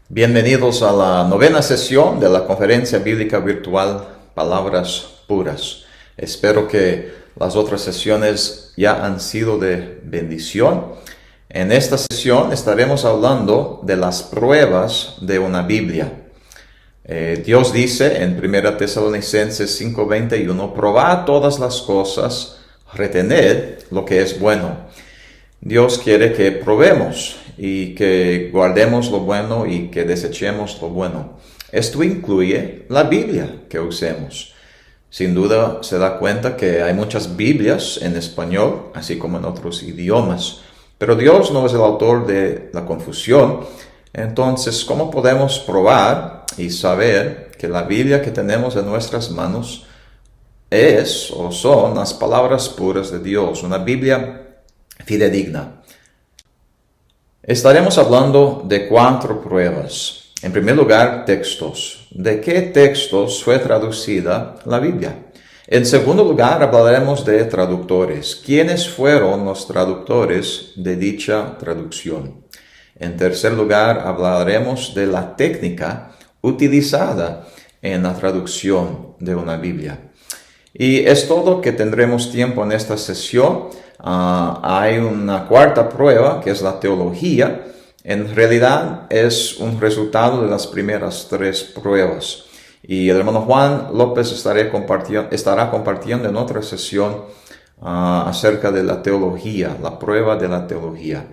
Bienvenidos a la novena sesión de la conferencia bíblica virtual Palabras Puras. Espero que las otras sesiones ya han sido de bendición. En esta sesión estaremos hablando de las pruebas de una Biblia. Dios dice en 1 Tesalonicenses 5:21, probad todas las cosas, retened lo que es bueno. Dios quiere que probemos y que guardemos lo bueno y que desechemos lo bueno. Esto incluye la Biblia que usemos. Sin duda se da cuenta que hay muchas Biblias en español, así como en otros idiomas. Pero Dios no es el autor de la confusión. Entonces, ¿cómo podemos probar y saber que la Biblia que tenemos en nuestras manos es o son las palabras puras de Dios? Una Biblia fidedigna. Estaremos hablando de 4 pruebas. En primer lugar, textos. ¿De qué textos fue traducida la Biblia? En segundo lugar, hablaremos de traductores. ¿Quiénes fueron los traductores de dicha traducción? En tercer lugar, hablaremos de la técnica utilizada en la traducción de una Biblia. Y es todo que tendremos tiempo en esta sesión. Hay una cuarta prueba, que es la teología. En realidad es un resultado de las primeras 3 pruebas. Y el hermano Juan López estará compartiendo en otra sesión acerca de la teología, la prueba de la teología.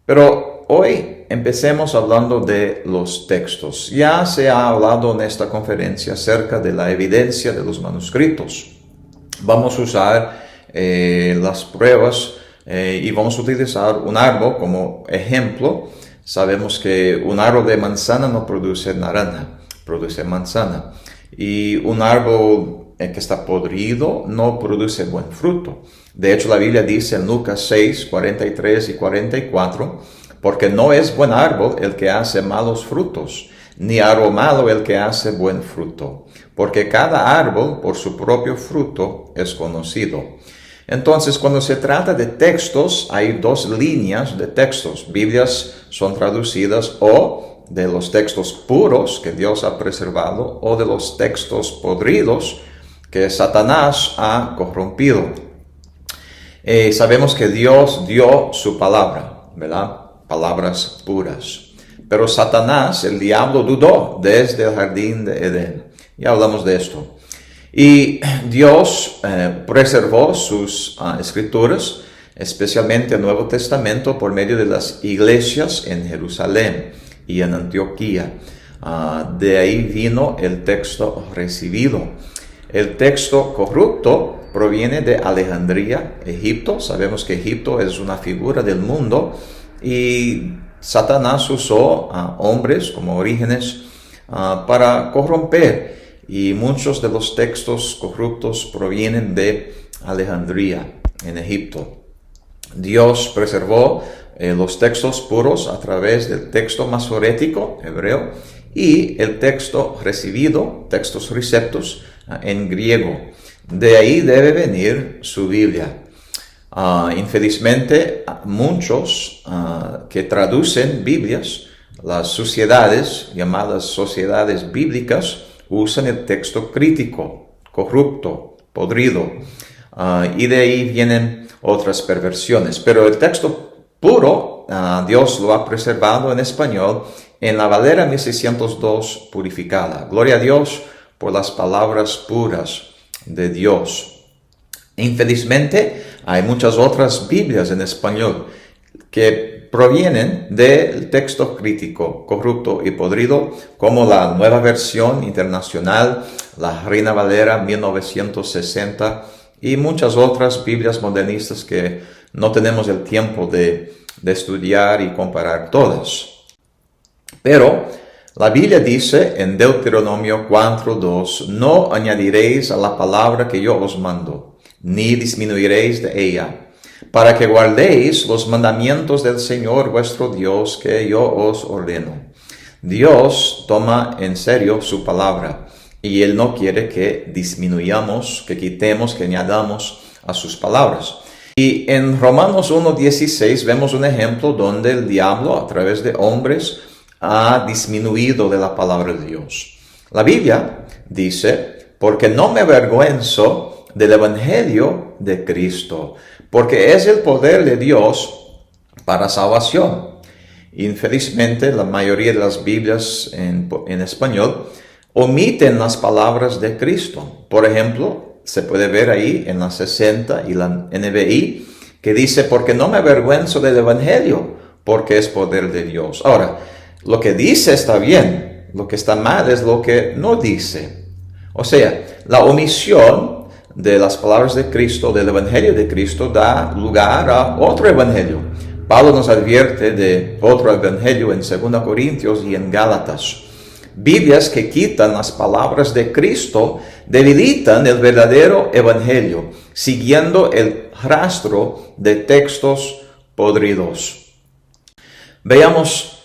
Pero hoy empecemos hablando de los textos. Ya se ha hablado en esta conferencia acerca de la evidencia de los manuscritos. Vamos a usar las pruebas y vamos a utilizar un árbol como ejemplo. Sabemos que un árbol de manzana no produce naranja, produce manzana. Y un árbol que está podrido no produce buen fruto. De hecho, la Biblia dice en Lucas 6, 43 y 44, porque no es buen árbol el que hace malos frutos, ni árbol malo el que hace buen fruto, porque cada árbol por su propio fruto es conocido. Entonces, cuando se trata de textos, hay 2 líneas de textos. Biblias son traducidas o de los textos puros que Dios ha preservado o de los textos podridos que Satanás ha corrompido. Sabemos que Dios dio su palabra, ¿verdad? Palabras puras. Pero Satanás, el diablo, dudó desde el jardín de Edén. Ya hablamos de esto. Y Dios preservó sus escrituras, especialmente el Nuevo Testamento, por medio de las iglesias en Jerusalén y en Antioquía. De ahí vino el texto recibido. El texto corrupto proviene de Alejandría, Egipto. Sabemos que Egipto es una figura del mundo y Satanás usó a hombres como Orígenes para corromper. Y muchos de los textos corruptos provienen de Alejandría, en Egipto. Dios preservó los textos puros a través del texto masorético, hebreo, y el texto recibido, textos receptos, en griego. De ahí debe venir su Biblia. Infelizmente, muchos que traducen Biblias, las sociedades, llamadas sociedades bíblicas, usan el texto crítico, corrupto, podrido, y de ahí vienen otras perversiones. Pero el texto puro, Dios lo ha preservado en español en la Valera 1602 purificada. Gloria a Dios por las palabras puras de Dios. Infelizmente, hay muchas otras Biblias en español que provienen del texto crítico, corrupto y podrido, como la Nueva Versión Internacional, la Reina Valera 1960 y muchas otras Biblias modernistas que no tenemos el tiempo de estudiar y comparar todas. Pero la Biblia dice en Deuteronomio 4:2, no añadiréis a la palabra que yo os mando, ni disminuiréis de ella, para que guardéis los mandamientos del Señor vuestro Dios que yo os ordeno. Dios toma en serio su palabra y Él no quiere que disminuyamos, que quitemos, que añadamos a sus palabras. Y en Romanos 1:16 vemos un ejemplo donde el diablo a través de hombres ha disminuido de la palabra de Dios. La Biblia dice, porque no me avergüenzo del Evangelio de Cristo, porque es el poder de Dios para salvación. Infelizmente, la mayoría de las Biblias en español omiten las palabras de Cristo. Por ejemplo, se puede ver ahí en la 60 y la NBI, que dice, porque no me avergüenzo del Evangelio, porque es poder de Dios. Ahora, lo que dice está bien, lo que está mal es lo que no dice. O sea, la omisión de las palabras de Cristo, del Evangelio de Cristo, da lugar a otro Evangelio. Pablo nos advierte de otro Evangelio en 2 Corintios y en Gálatas. Biblias que quitan las palabras de Cristo debilitan el verdadero Evangelio, siguiendo el rastro de textos podridos. Veamos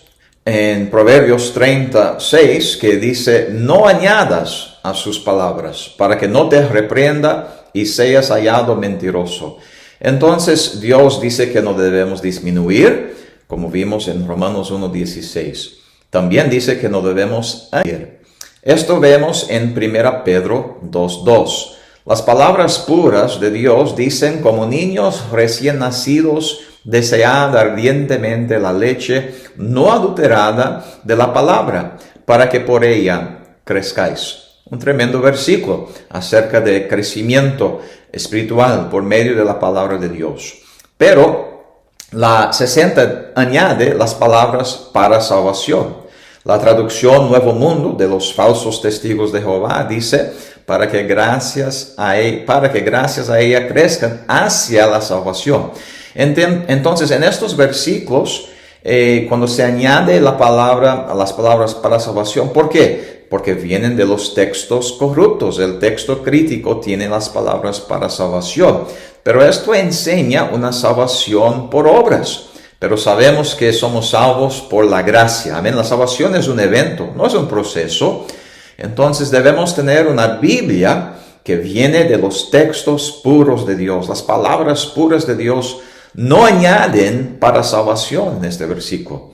en Proverbios 36 que dice, no añadas a sus palabras para que no te reprenda y seas hallado mentiroso. Entonces Dios dice que no debemos disminuir, como vimos en Romanos 1:16. También dice que no debemos añadir. Esto vemos en 1 Pedro 2:2. Las palabras puras de Dios dicen, como niños recién nacidos, desead ardientemente la leche no adulterada de la palabra, para que por ella crezcáis. Un tremendo versículo acerca de crecimiento espiritual por medio de la palabra de Dios. Pero la 60 añade las palabras para salvación. La traducción Nuevo Mundo de los falsos testigos de Jehová dice, para que gracias a ella crezcan hacia la salvación. Entonces, en estos versículos, cuando se añade las palabras para salvación, ¿por qué? Porque vienen de los textos corruptos. El texto crítico tiene las palabras para salvación. Pero esto enseña una salvación por obras. Pero sabemos que somos salvos por la gracia. Amén. La salvación es un evento, no es un proceso. Entonces debemos tener una Biblia que viene de los textos puros de Dios. Las palabras puras de Dios no añaden para salvación en este versículo.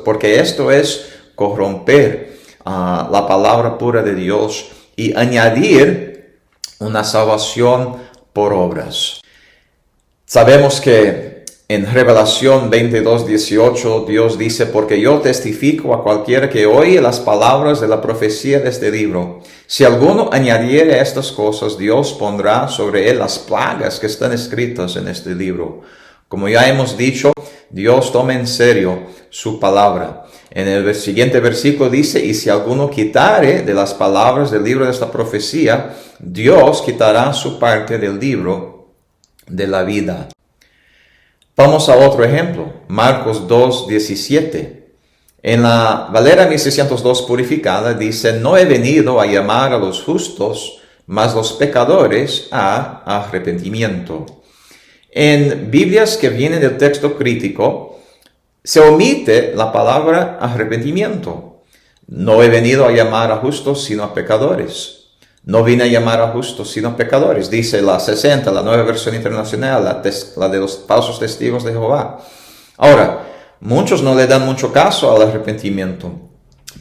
Porque esto es corromper la palabra pura de Dios y añadir una salvación por obras. Sabemos que en Revelación 22:18 Dios dice, porque yo testifico a cualquiera que oye las palabras de la profecía de este libro. Si alguno añadiere estas cosas, Dios pondrá sobre él las plagas que están escritas en este libro. Como ya hemos dicho, Dios toma en serio su palabra. En el siguiente versículo dice, y si alguno quitare de las palabras del libro de esta profecía, Dios quitará su parte del libro de la vida. Vamos a otro ejemplo, Marcos 2:17. En la Valera 1602 purificada dice, no he venido a llamar a los justos, mas los pecadores a arrepentimiento. En Biblias que vienen del texto crítico, se omite la palabra arrepentimiento. No he venido a llamar a justos, sino a pecadores. No vine a llamar a justos, sino a pecadores, dice la 60, la Nueva Versión Internacional, la de los falsos testigos de Jehová. Ahora, muchos no le dan mucho caso al arrepentimiento,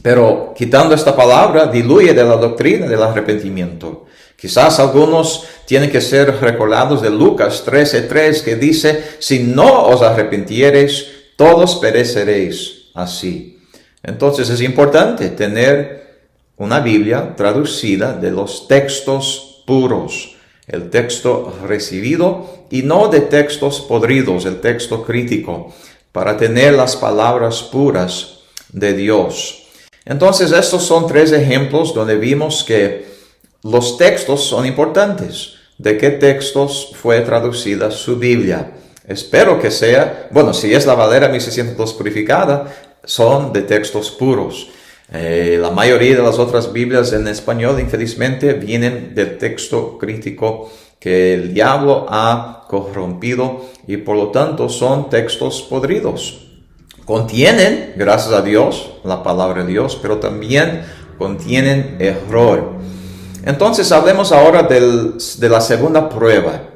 pero quitando esta palabra, diluye de la doctrina del arrepentimiento. Quizás algunos tienen que ser recordados de Lucas 13:3, que dice, si no os arrepintiereis, todos pereceréis así. Entonces es importante tener una Biblia traducida de los textos puros, el texto recibido y no de textos podridos, el texto crítico, para tener las palabras puras de Dios. Entonces estos son 3 ejemplos donde vimos que los textos son importantes. ¿De qué textos fue traducida su Biblia? Espero que sea, si es la Valera 1602 purificada, son de textos puros. La mayoría de las otras Biblias en español, infelizmente, vienen del texto crítico que el diablo ha corrompido y por lo tanto son textos podridos. Contienen, gracias a Dios, la palabra de Dios, pero también contienen error. Entonces hablemos ahora de la segunda prueba.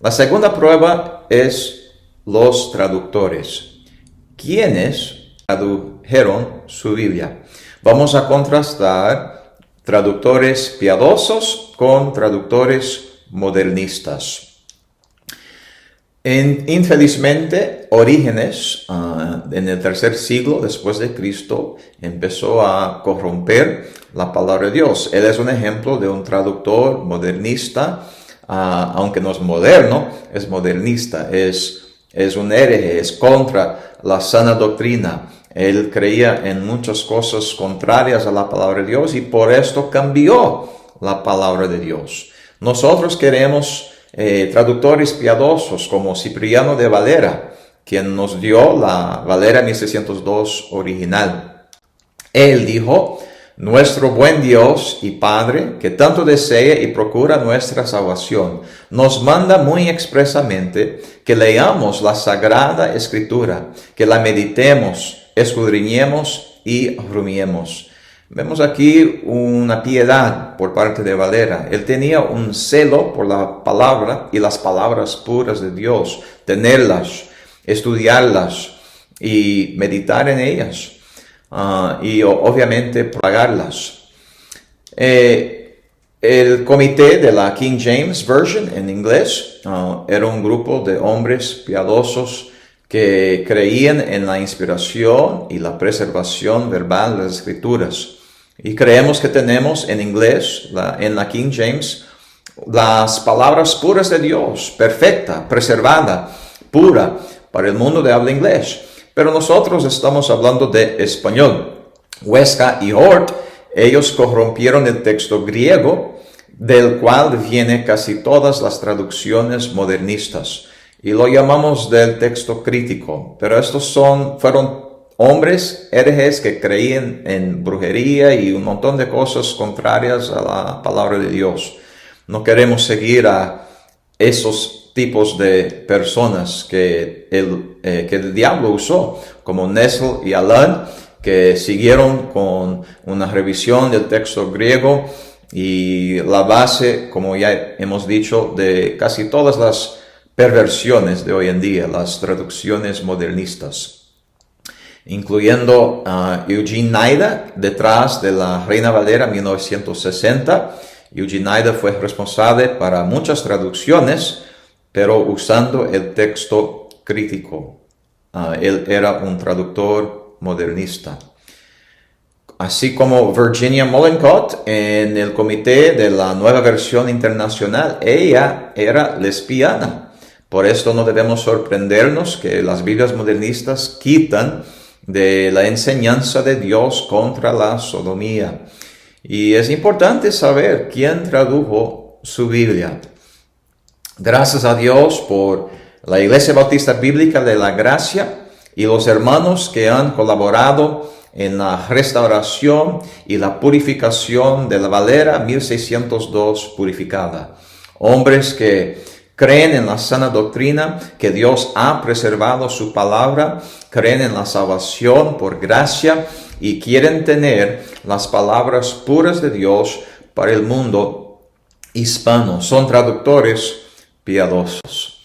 La segunda prueba es los traductores. ¿Quiénes traducen tradujeron su Biblia. Vamos a contrastar traductores piadosos con traductores modernistas. Infelizmente, Orígenes, en el tercer siglo después de Cristo, empezó a corromper la palabra de Dios. Él es un ejemplo de un traductor modernista, aunque no es moderno, es modernista, es un hereje, es contra la sana doctrina. Él creía en muchas cosas contrarias a la palabra de Dios y por esto cambió la palabra de Dios. Nosotros queremos traductores piadosos como Cipriano de Valera, quien nos dio la Valera 1602 original. Él dijo: nuestro buen Dios y Padre, que tanto desea y procura nuestra salvación, nos manda muy expresamente que leamos la Sagrada Escritura, que la meditemos, escudriñemos y rumiemos. Vemos aquí una piedad por parte de Valera. Él tenía un celo por la palabra y las palabras puras de Dios, tenerlas, estudiarlas y meditar en ellas. Y obviamente propagarlas. El comité de la King James Version en inglés era un grupo de hombres piadosos que creían en la inspiración y la preservación verbal de las Escrituras. Y creemos que tenemos en inglés, en la King James, las palabras puras de Dios, perfecta, preservada, pura, para el mundo de habla inglés. Pero nosotros estamos hablando de español. Huesca y Hort, ellos corrompieron el texto griego, del cual vienen casi todas las traducciones modernistas. Y lo llamamos del texto crítico. Pero estos fueron hombres herejes que creían en brujería y un montón de cosas contrarias a la palabra de Dios. No queremos seguir a esos tipos de personas que el diablo usó, como Nestle y Alan, que siguieron con una revisión del texto griego y la base, como ya hemos dicho, de casi todas las perversiones de hoy en día, las traducciones modernistas, incluyendo Eugene Nida, detrás de la Reina Valera 1960. Eugene Nida fue responsable para muchas traducciones, pero usando el texto crítico. Él era un traductor modernista. Así como Virginia Mollenkott en el comité de la Nueva Versión Internacional, ella era lesbiana. Por esto no debemos sorprendernos que las Biblias modernistas quitan de la enseñanza de Dios contra la sodomía. Y es importante saber quién tradujo su Biblia. Gracias a Dios por la Iglesia Bautista Bíblica de la Gracia y los hermanos que han colaborado en la restauración y la purificación de la Valera 1602 purificada. Hombres que creen en la sana doctrina, que Dios ha preservado su palabra, creen en la salvación por gracia y quieren tener las palabras puras de Dios para el mundo hispano. Son traductores piadosos.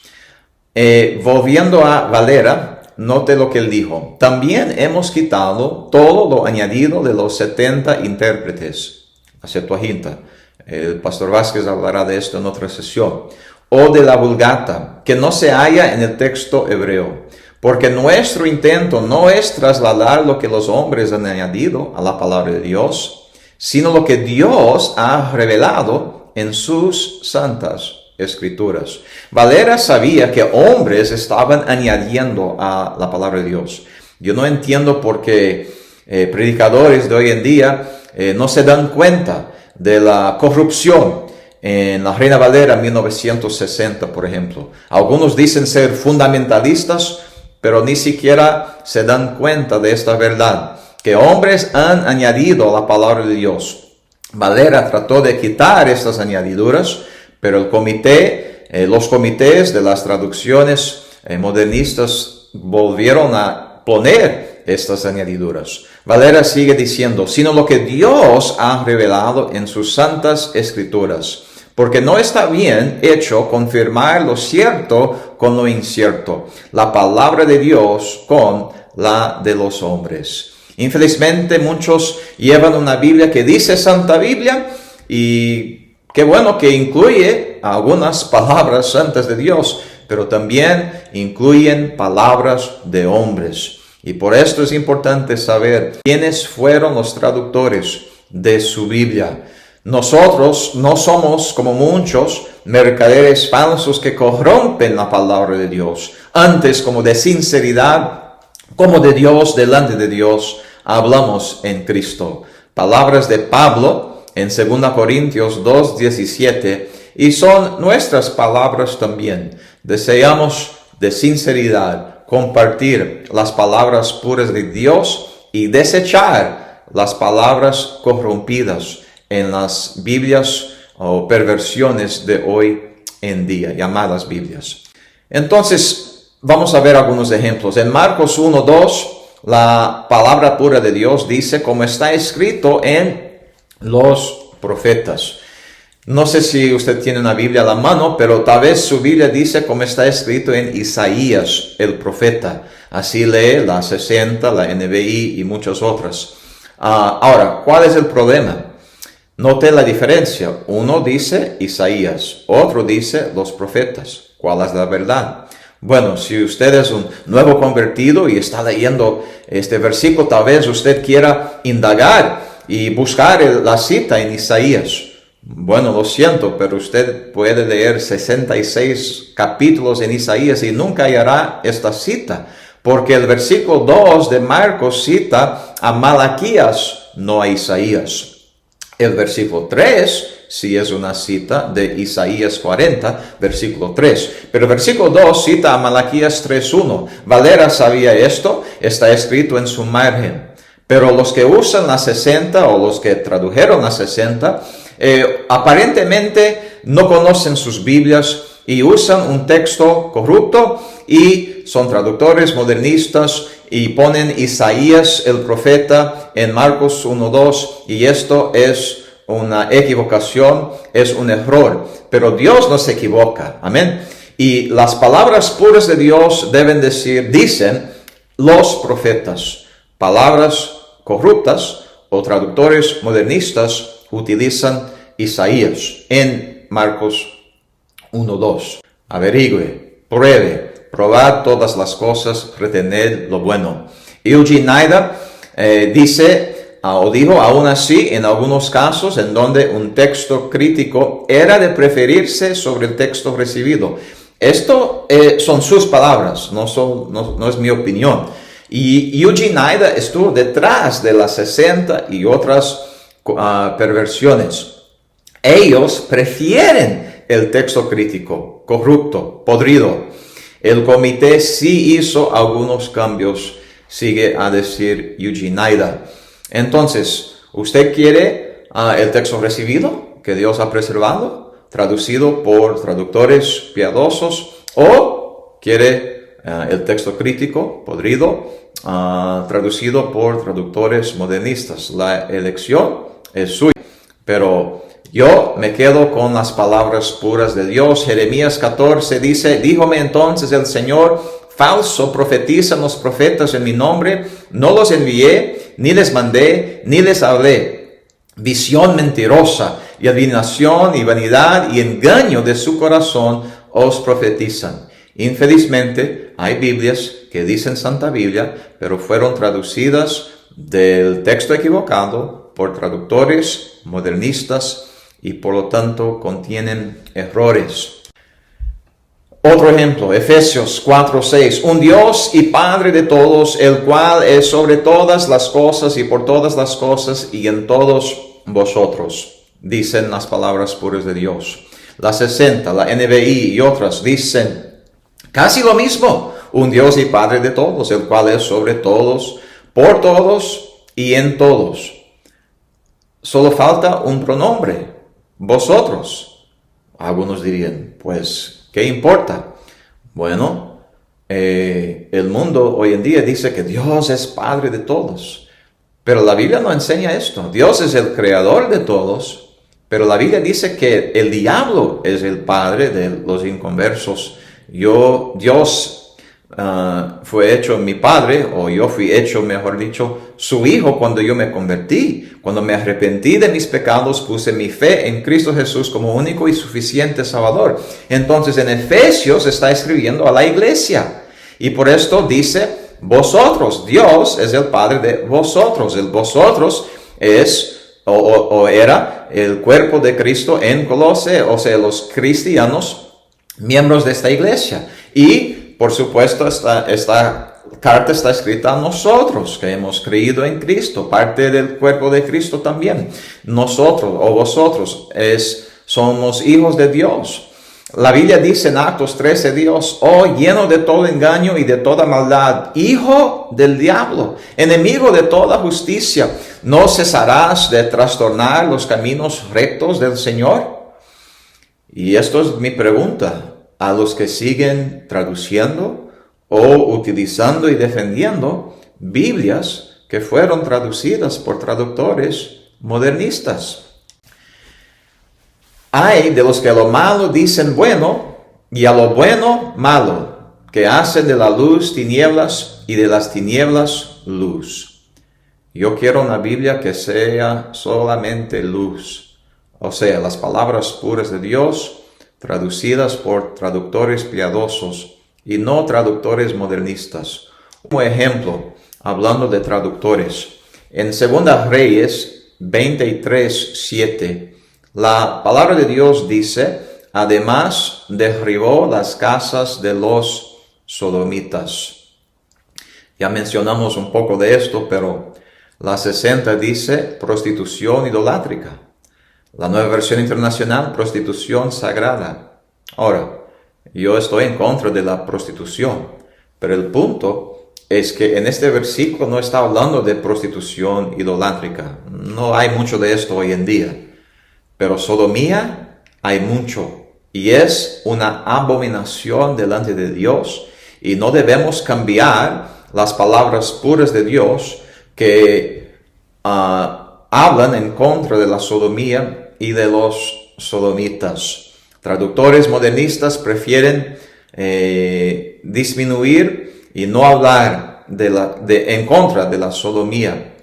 Volviendo a Valera, note lo que él dijo. También hemos quitado todo lo añadido de los 70 intérpretes, la Septuaginta. El pastor Vázquez hablará de esto en otra sesión. O de la Vulgata, que no se halla en el texto hebreo. Porque nuestro intento no es trasladar lo que los hombres han añadido a la palabra de Dios, sino lo que Dios ha revelado en sus santas Escrituras. Valera sabía que hombres estaban añadiendo a la palabra de Dios. Yo no entiendo por qué predicadores de hoy en día no se dan cuenta de la corrupción en la Reina Valera 1960, por ejemplo. Algunos dicen ser fundamentalistas, pero ni siquiera se dan cuenta de esta verdad, que hombres han añadido a la palabra de Dios. Valera trató de quitar estas añadiduras, pero los comités de las traducciones modernistas volvieron a poner estas añadiduras. Valera sigue diciendo, sino lo que Dios ha revelado en sus santas Escrituras. Porque no está bien hecho confirmar lo cierto con lo incierto, la palabra de Dios con la de los hombres. Infelizmente muchos llevan una Biblia que dice Santa Biblia y qué bueno que incluye algunas palabras santas de Dios, pero también incluyen palabras de hombres. Y por esto es importante saber quiénes fueron los traductores de su Biblia. Nosotros no somos como muchos mercaderes falsos que corrompen la palabra de Dios. Antes, como de sinceridad, como de Dios, delante de Dios, hablamos en Cristo. Palabras de Pablo en 2 Corintios 2:17, y son nuestras palabras también. Deseamos de sinceridad compartir las palabras puras de Dios y desechar las palabras corrompidas en las Biblias o perversiones de hoy en día, llamadas Biblias. Entonces, vamos a ver algunos ejemplos. En Marcos 1:2, la palabra pura de Dios dice, como está escrito en los profetas. No sé si usted tiene una Biblia a la mano, pero tal vez su Biblia dice como está escrito en Isaías, el profeta. Así lee la 60, la NBI y muchas otras. Ahora, ¿cuál es el problema? Note la diferencia. Uno dice Isaías, otro dice los profetas. ¿Cuál es la verdad? Bueno, si usted es un nuevo convertido y está leyendo este versículo, tal vez usted quiera indagar y buscar la cita en Isaías. Bueno, lo siento, pero usted puede leer 66 capítulos en Isaías y nunca hallará esta cita, porque el versículo 2 de Marcos cita a Malaquías, no a Isaías. El versículo 3 sí es una cita de Isaías 40, versículo 3. Pero el versículo 2 cita a Malaquías 3:1. Valera sabía esto, está escrito en su margen. Pero los que usan la 60 o los que tradujeron la 60, aparentemente no conocen sus Biblias y usan un texto corrupto y son traductores modernistas y ponen Isaías el profeta en Marcos 1:2 y esto es una equivocación, es un error, pero Dios no se equivoca, amén. Y las palabras puras de Dios dicen los profetas. Palabras corruptas o traductores modernistas utilizan Isaías en Marcos 1:2. Averigüe, pruebe, probad todas las cosas, retened lo bueno. Eugene Nida dijo, aún así, en algunos casos en donde un texto crítico era de preferirse sobre el texto recibido. Esto son sus palabras, no es mi opinión. Y Eugene Nida estuvo detrás de las 60 y otras perversiones. Ellos prefieren el texto crítico, corrupto, podrido. El comité sí hizo algunos cambios, sigue a decir Eugene Nida. Entonces, ¿usted quiere el texto recibido que Dios ha preservado, traducido por traductores piadosos, o quiere el texto crítico, podrido, traducido por traductores modernistas? La elección es suya, pero yo me quedo con las palabras puras de Dios. Jeremías 14 dice, díjome entonces el Señor, falso profetizan los profetas en mi nombre, no los envié, ni les mandé, ni les hablé. Visión mentirosa y adivinación y vanidad y engaño de su corazón os profetizan. Infelizmente, hay Biblias que dicen Santa Biblia, pero fueron traducidas del texto equivocado por traductores modernistas y por lo tanto contienen errores. Otro ejemplo, Efesios 4:6. Un Dios y Padre de todos, el cual es sobre todas las cosas y por todas las cosas y en todos vosotros, dicen las palabras puras de Dios. La 60, la NBI y otras dicen casi lo mismo. Un Dios y Padre de todos, el cual es sobre todos, por todos y en todos. Solo falta un pronombre, vosotros. Algunos dirían, pues, ¿qué importa? Bueno, el mundo hoy en día dice que Dios es Padre de todos. Pero la Biblia no enseña esto. Dios es el creador de todos, pero la Biblia dice que el diablo es el padre de los inconversos. Dios fue hecho mi padre, o yo fui hecho, mejor dicho, su hijo cuando yo me convertí. Cuando me arrepentí de mis pecados, puse mi fe en Cristo Jesús como único y suficiente Salvador. Entonces en Efesios está escribiendo a la iglesia. Y por esto dice, vosotros, Dios es el Padre de vosotros. El vosotros es o era el cuerpo de Cristo en Colosas, o sea, los cristianos, miembros de esta iglesia. Y, por supuesto, esta carta está escrita a nosotros, que hemos creído en Cristo, parte del cuerpo de Cristo también. Nosotros o vosotros somos hijos de Dios. La Biblia dice en Actos 13, Dios, oh, lleno de todo engaño y de toda maldad, hijo del diablo, enemigo de toda justicia, ¿no cesarás de trastornar los caminos rectos del Señor? Y esto es mi pregunta a los que siguen traduciendo o utilizando y defendiendo Biblias que fueron traducidas por traductores modernistas. Hay de los que a lo malo dicen bueno y a lo bueno malo, que hacen de la luz tinieblas y de las tinieblas luz. Yo quiero una Biblia que sea solamente luz, o sea, las palabras puras de Dios, traducidas por traductores piadosos y no traductores modernistas. Como ejemplo, hablando de traductores, en 2 Reyes 23:7, la palabra de Dios dice, además derribó las casas de los sodomitas. Ya mencionamos un poco de esto, pero la 60 dice prostitución idolátrica. La Nueva Versión Internacional, prostitución sagrada. Ahora, yo estoy en contra de la prostitución, pero el punto es que en este versículo no está hablando de prostitución idolátrica. No hay mucho de esto hoy en día. Pero sodomía hay mucho, y es una abominación delante de Dios, y no debemos cambiar las palabras puras de Dios que hablan en contra de la sodomía y de los sodomitas. Traductores modernistas prefieren disminuir y no hablar en contra de la sodomía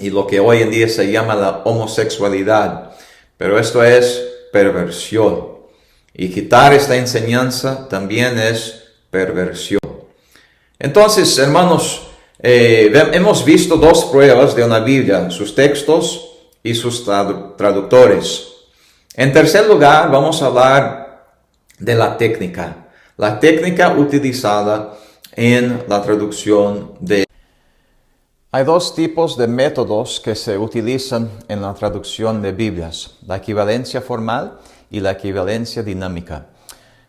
y lo que hoy en día se llama la homosexualidad. Pero esto es perversión. Y quitar esta enseñanza también es perversión. Entonces, hermanos, hemos visto dos pruebas de una Biblia, sus textos y sus traductores. En tercer lugar, vamos a hablar de la técnica utilizada en la traducción de... Hay dos tipos de métodos que se utilizan en la traducción de Biblias, la equivalencia formal y la equivalencia dinámica.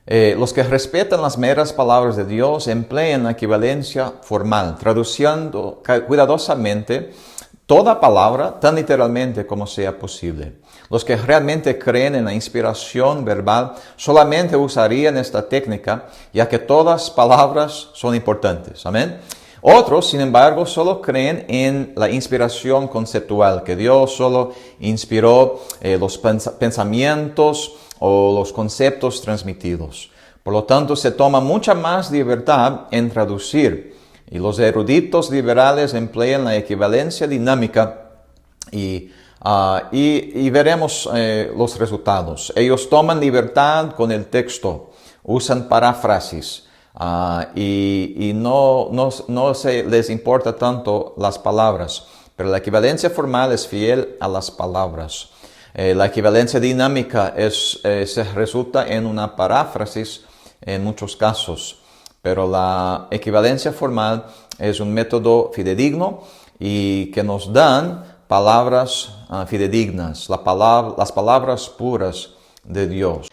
Los que respetan las meras palabras de Dios emplean la equivalencia formal, traduciendo cuidadosamente toda palabra tan literalmente como sea posible. Los que realmente creen en la inspiración verbal solamente usarían esta técnica, ya que todas palabras son importantes. Amén. Otros, sin embargo, solo creen en la inspiración conceptual, que Dios solo inspiró los pensamientos o los conceptos transmitidos. Por lo tanto, se toma mucha más libertad en traducir. Y los eruditos liberales emplean la equivalencia dinámica y veremos los resultados. Ellos toman libertad con el texto, usan paráfrasis. Y no se les importa tanto las palabras, pero la equivalencia formal es fiel a las palabras. La equivalencia dinámica se resulta en una paráfrasis en muchos casos, pero la equivalencia formal es un método fidedigno y que nos dan palabras fidedignas, las palabras puras de Dios.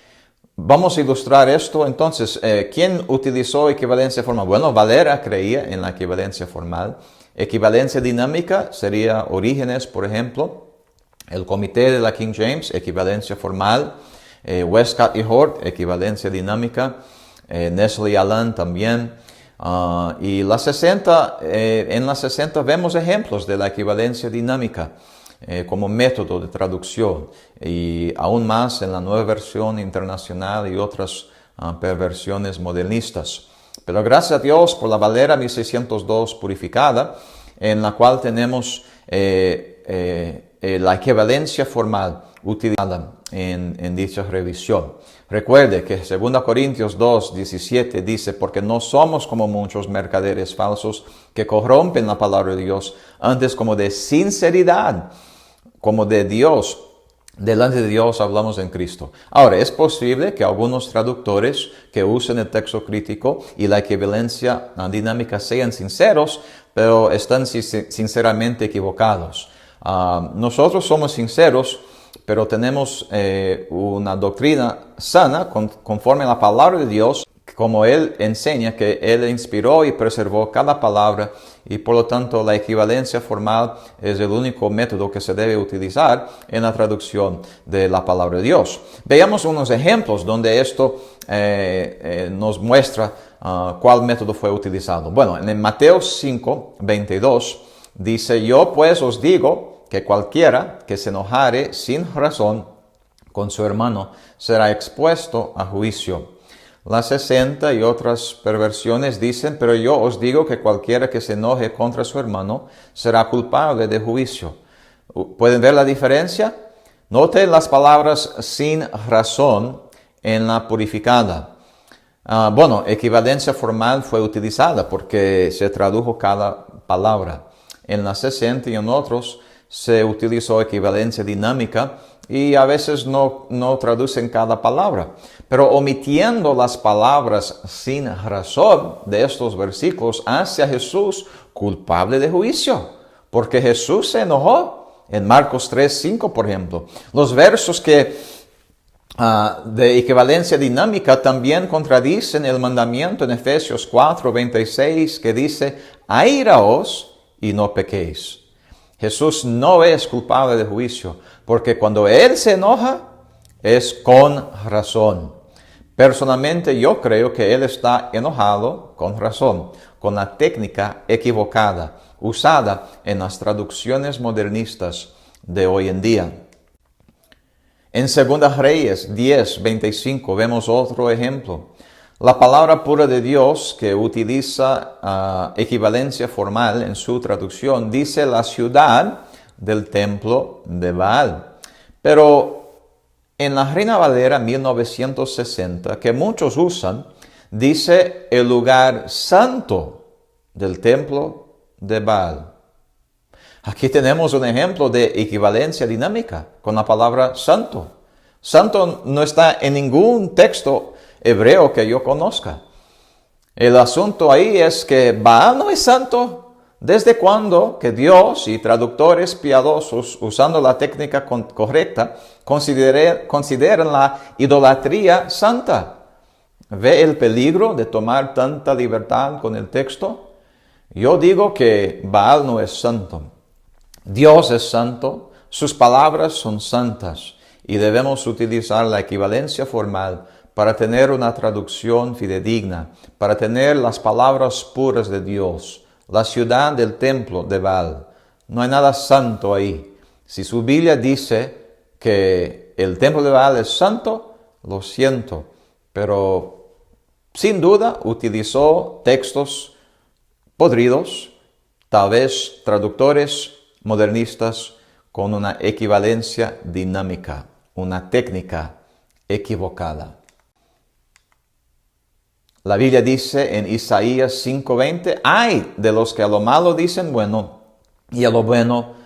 Vamos a ilustrar esto. Entonces, ¿quién utilizó equivalencia formal? Bueno, Valera creía en la equivalencia formal. Equivalencia dinámica sería Orígenes, por ejemplo. El Comité de la King James, equivalencia formal. Westcott y Hort, equivalencia dinámica. Nestle y Allen también. Y en la 60 vemos ejemplos de la equivalencia dinámica como método de traducción, y aún más en la Nueva Versión Internacional y otras versiones modernistas. Pero gracias a Dios por la Valera 1602 purificada, en la cual tenemos la equivalencia formal utilizada en dicha revisión. Recuerde que 2 Corintios 2, 17 dice, porque no somos como muchos mercaderes falsos que corrompen la palabra de Dios, antes como de sinceridad, como de Dios, delante de Dios hablamos en Cristo. Ahora, es posible que algunos traductores que usen el texto crítico y la equivalencia dinámica sean sinceros, pero están sinceramente equivocados. Nosotros somos sinceros, pero tenemos una doctrina sana conforme a la palabra de Dios, como Él enseña que Él inspiró y preservó cada palabra, y por lo tanto la equivalencia formal es el único método que se debe utilizar en la traducción de la palabra de Dios. Veamos unos ejemplos donde esto nos muestra cuál método fue utilizado. Bueno, en Mateo 5, 22 dice, yo pues os digo que cualquiera que se enojare sin razón con su hermano será expuesto a juicio. Las 60 y otras perversiones dicen, pero yo os digo que cualquiera que se enoje contra su hermano será culpable de juicio. ¿Pueden ver la diferencia? Noten las palabras sin razón en la purificada. Equivalencia formal fue utilizada porque se tradujo cada palabra. En las 60 y en otros se utilizó equivalencia dinámica y a veces no traducen cada palabra. Pero omitiendo las palabras sin razón de estos versículos hace a Jesús culpable de juicio, porque Jesús se enojó. En Marcos 3, 5, por ejemplo. Los versos que de equivalencia dinámica también contradicen el mandamiento en Efesios 4, 26, que dice, airaos y no pequéis. Jesús no es culpable de juicio, porque cuando Él se enoja, es con razón. Personalmente yo creo que Él está enojado con razón, con la técnica equivocada, usada en las traducciones modernistas de hoy en día. En 2 Reyes 10, 25 vemos otro ejemplo. La palabra pura de Dios, que utiliza equivalencia formal en su traducción, dice la ciudad del templo de Baal. Pero en la Reina Valera 1960, que muchos usan, dice el lugar santo del templo de Baal. Aquí tenemos un ejemplo de equivalencia dinámica con la palabra santo. Santo no está en ningún texto hebreo que yo conozca. El asunto ahí es que Baal no es santo. ¿Desde cuándo que Dios y traductores piadosos, usando la técnica correcta, consideran la idolatría santa? ¿Ve el peligro de tomar tanta libertad con el texto? Yo digo que Baal no es santo. Dios es santo, sus palabras son santas y debemos utilizar la equivalencia formal para tener una traducción fidedigna, para tener las palabras puras de Dios, la ciudad del templo de Baal. No hay nada santo ahí. Si su Biblia dice que el templo de Baal es santo, lo siento, pero sin duda utilizó textos podridos, tal vez traductores modernistas con una equivalencia dinámica, una técnica equivocada. La Biblia dice en Isaías 5:20, ay de los que a lo malo dicen bueno y a lo bueno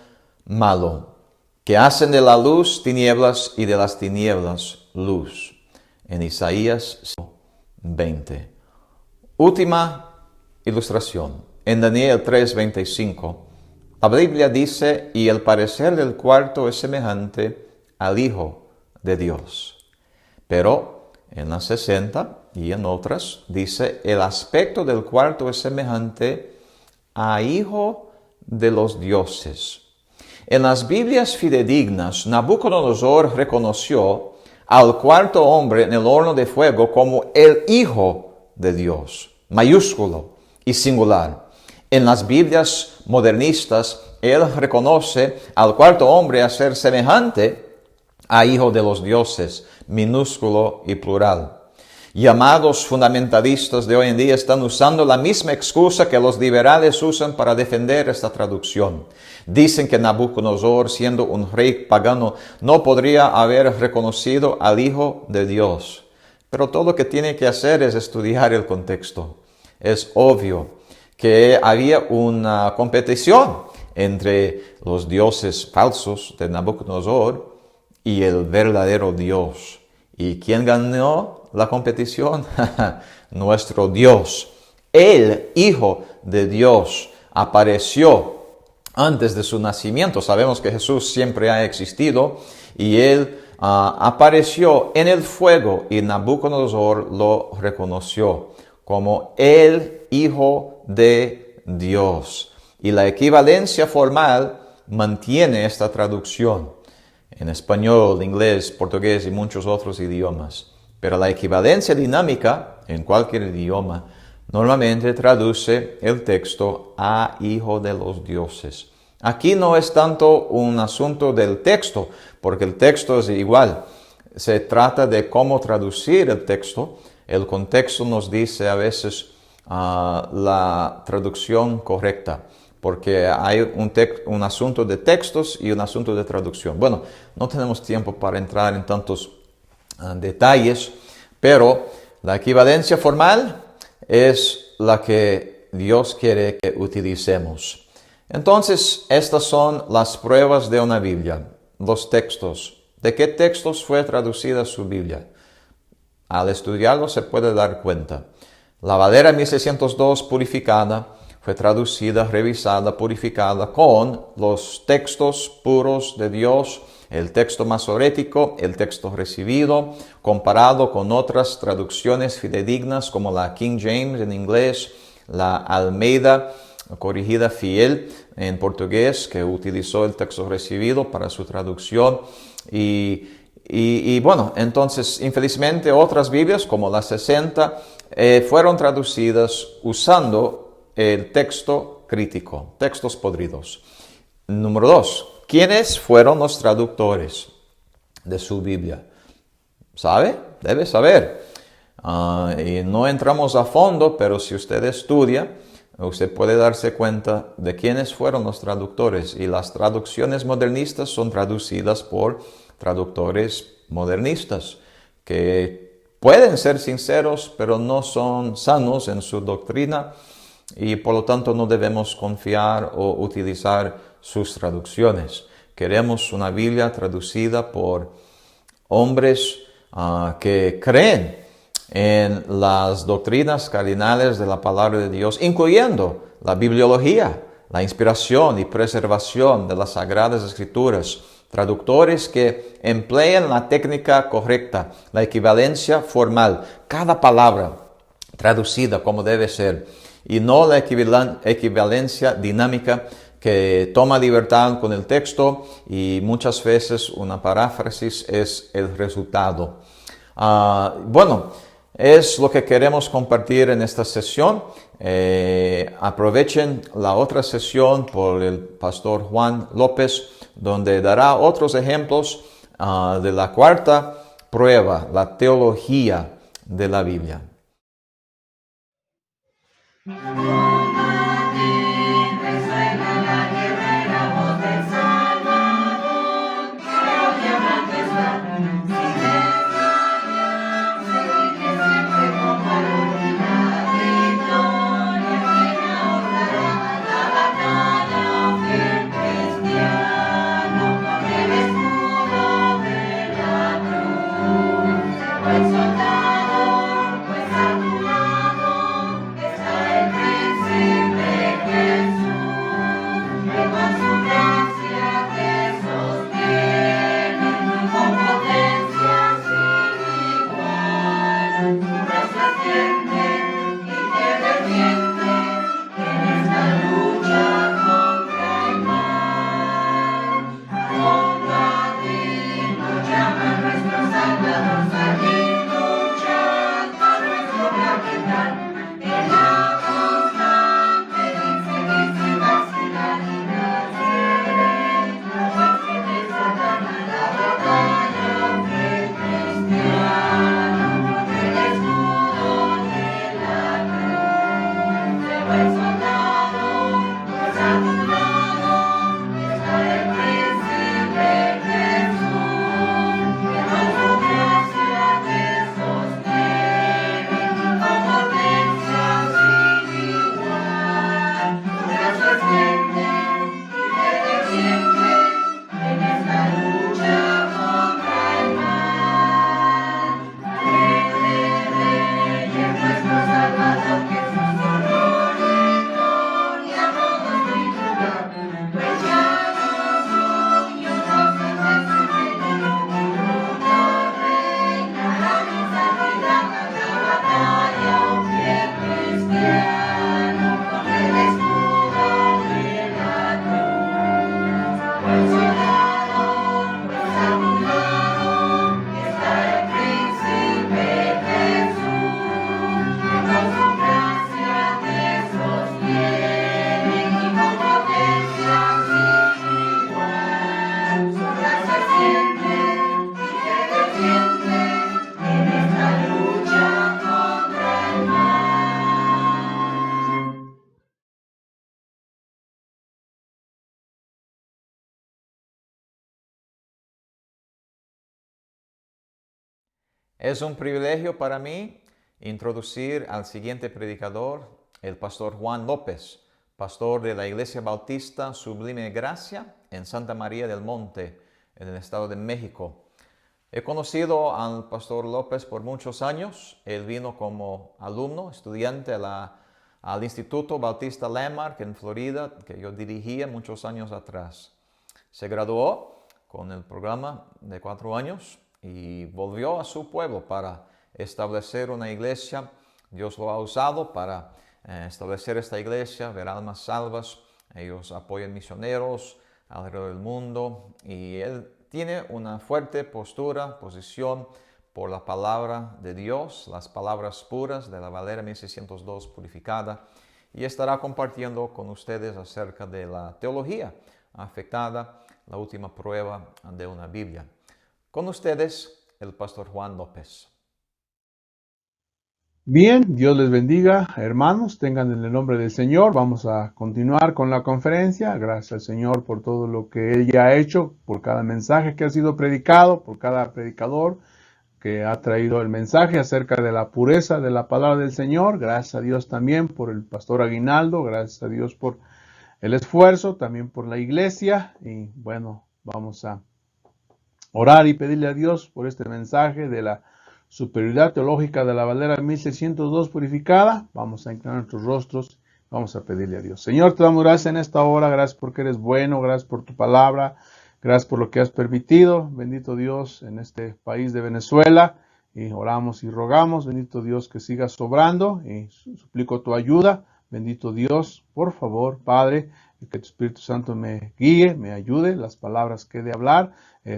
malo, que hacen de la luz tinieblas y de las tinieblas luz. En Isaías 5:20. Última ilustración. En Daniel 3:25, la Biblia dice, y el parecer del cuarto es semejante al Hijo de Dios. Pero en las 60 y en otras dice, el aspecto del cuarto es semejante a Hijo de los dioses. En las Biblias fidedignas, Nabucodonosor reconoció al cuarto hombre en el horno de fuego como el Hijo de Dios, mayúsculo y singular. En las Biblias modernistas, él reconoce al cuarto hombre a ser semejante a Hijo de los dioses, minúsculo y plural. llamados fundamentalistas de hoy en día están usando la misma excusa que los liberales usan para defender esta traducción. Dicen que Nabucodonosor, siendo un rey pagano, no podría haber reconocido al Hijo de Dios. Pero todo lo que tiene que hacer es estudiar el contexto. Es obvio que había una competición entre los dioses falsos de Nabucodonosor y el verdadero Dios. ¿Y quién ganó la competición? Nuestro Dios. El Hijo de Dios apareció antes de su nacimiento. Sabemos que Jesús siempre ha existido y Él apareció en el fuego y Nabucodonosor lo reconoció como el Hijo de Dios. Y la equivalencia formal mantiene esta traducción en español, inglés, portugués y muchos otros idiomas. Pero la equivalencia dinámica en cualquier idioma normalmente traduce el texto a Hijo de los dioses. Aquí no es tanto un asunto del texto, porque el texto es igual. Se trata de cómo traducir el texto. El contexto nos dice a veces la traducción correcta, porque hay un asunto de textos y un asunto de traducción. Bueno, no tenemos tiempo para entrar en tantos detalles, pero la equivalencia formal es la que Dios quiere que utilicemos. Entonces, estas son las pruebas de una Biblia, los textos. ¿De qué textos fue traducida su Biblia? Al estudiarlo se puede dar cuenta. La Valera 1602 purificada fue traducida, revisada, purificada con los textos puros de Dios, el texto masorético, el texto recibido, comparado con otras traducciones fidedignas como la King James en inglés, la Almeida corrigida fiel en portugués, que utilizó el texto recibido para su traducción. Y bueno, entonces, infelizmente, otras Biblias, como las 60, fueron traducidas usando el texto crítico, textos podridos. Número 2. ¿Quiénes fueron los traductores de su Biblia? ¿Sabe? Debe saber. Y no entramos a fondo, pero si usted estudia, usted puede darse cuenta de quiénes fueron los traductores. Y las traducciones modernistas son traducidas por traductores modernistas, que pueden ser sinceros, pero no son sanos en su doctrina, y por lo tanto no debemos confiar o utilizar sus traducciones. Queremos una Biblia traducida por hombres que creen en las doctrinas cardinales de la palabra de Dios, incluyendo la bibliología, la inspiración y preservación de las Sagradas Escrituras. Traductores que empleen la técnica correcta, la equivalencia formal, cada palabra traducida como debe ser, y no la equivalencia dinámica que toma libertad con el texto y muchas veces una paráfrasis es el resultado. Bueno, es lo que queremos compartir en esta sesión. Aprovechen la otra sesión por el pastor Juan López, donde dará otros ejemplos de la cuarta prueba, la teología de la Biblia. Pues a tu lado está el príncipe. Es un privilegio para mí introducir al siguiente predicador, el pastor Juan López, pastor de la Iglesia Bautista Sublime Gracia en Santa María del Monte, en el Estado de México. He conocido al pastor López por muchos años. Él vino como alumno, estudiante al Instituto Bautista Landmark en Florida, que yo dirigía muchos años atrás. Se graduó con el programa de 4 años y volvió a su pueblo para establecer una iglesia. Dios lo ha usado para establecer esta iglesia, ver almas salvas. Ellos apoyan misioneros alrededor del mundo y él tiene una fuerte posición por la palabra de Dios, las palabras puras de la Valera 1602 purificada, y estará compartiendo con ustedes acerca de la teología afectada, la última prueba de una Biblia. Con ustedes, el pastor Juan López. Bien, Dios les bendiga, hermanos, tengan en el nombre del Señor. Vamos a continuar con la conferencia. Gracias al Señor por todo lo que Él ya ha hecho, por cada mensaje que ha sido predicado, por cada predicador que ha traído el mensaje acerca de la pureza de la palabra del Señor. Gracias a Dios también por el pastor Aguinaldo, gracias a Dios por el esfuerzo, también por la iglesia. Y bueno, vamos a orar y pedirle a Dios por este mensaje de la superioridad teológica de la Valera 1602 purificada. Vamos a inclinar nuestros rostros, vamos a pedirle a Dios. Señor, te damos gracias en esta hora, gracias porque eres bueno, gracias por tu palabra, gracias por lo que has permitido. Bendito Dios en este país de Venezuela, y oramos y rogamos, bendito Dios, que sigas sobrando, y suplico tu ayuda. Bendito Dios, por favor, Padre, que tu Espíritu Santo me guíe, me ayude, las palabras que he de hablar.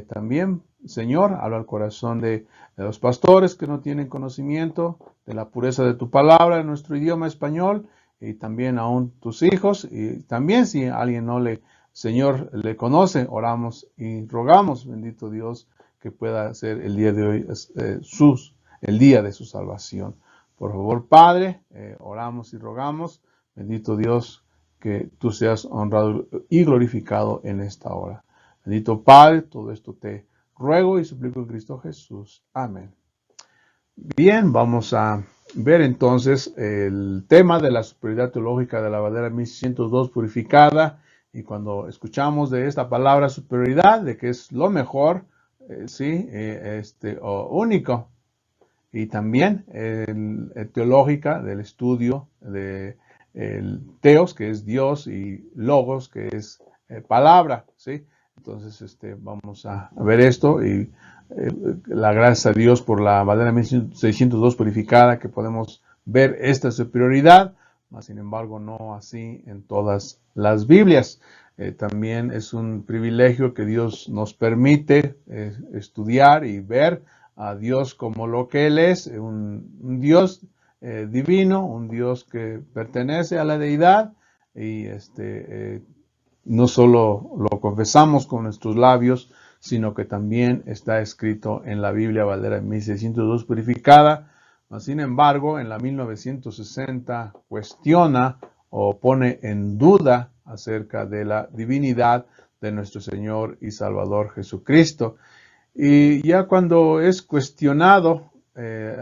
También, Señor, habla al corazón de los pastores que no tienen conocimiento de la pureza de tu palabra en nuestro idioma español, y también aún tus hijos, y también si alguien no le, Señor, le conoce, oramos y rogamos, bendito Dios, que pueda ser el día de hoy el día de su salvación. Por favor, Padre, oramos y rogamos, bendito Dios, que tú seas honrado y glorificado en esta hora. Bendito Padre, todo esto te ruego y suplico en Cristo Jesús. Amén. Bien, vamos a ver entonces el tema de la superioridad teológica de la Valera 1602 purificada. Y cuando escuchamos de esta palabra superioridad, de que es lo mejor, o único, y también teológica del estudio de el teos, que es Dios, y logos, que es palabra, ¿sí? Entonces, vamos a ver esto, y la gracia a Dios por la Valera 1602 purificada, que podemos ver esta superioridad, mas sin embargo no así en todas las Biblias. También es un privilegio que Dios nos permite estudiar y ver a Dios como lo que Él es, un Dios divino, un Dios que pertenece a la deidad, y no solo lo confesamos con nuestros labios, sino que también está escrito en la Biblia Valera 1602 purificada. Sin embargo, en la 1960 cuestiona o pone en duda acerca de la divinidad de nuestro Señor y Salvador Jesucristo. Y ya cuando es cuestionado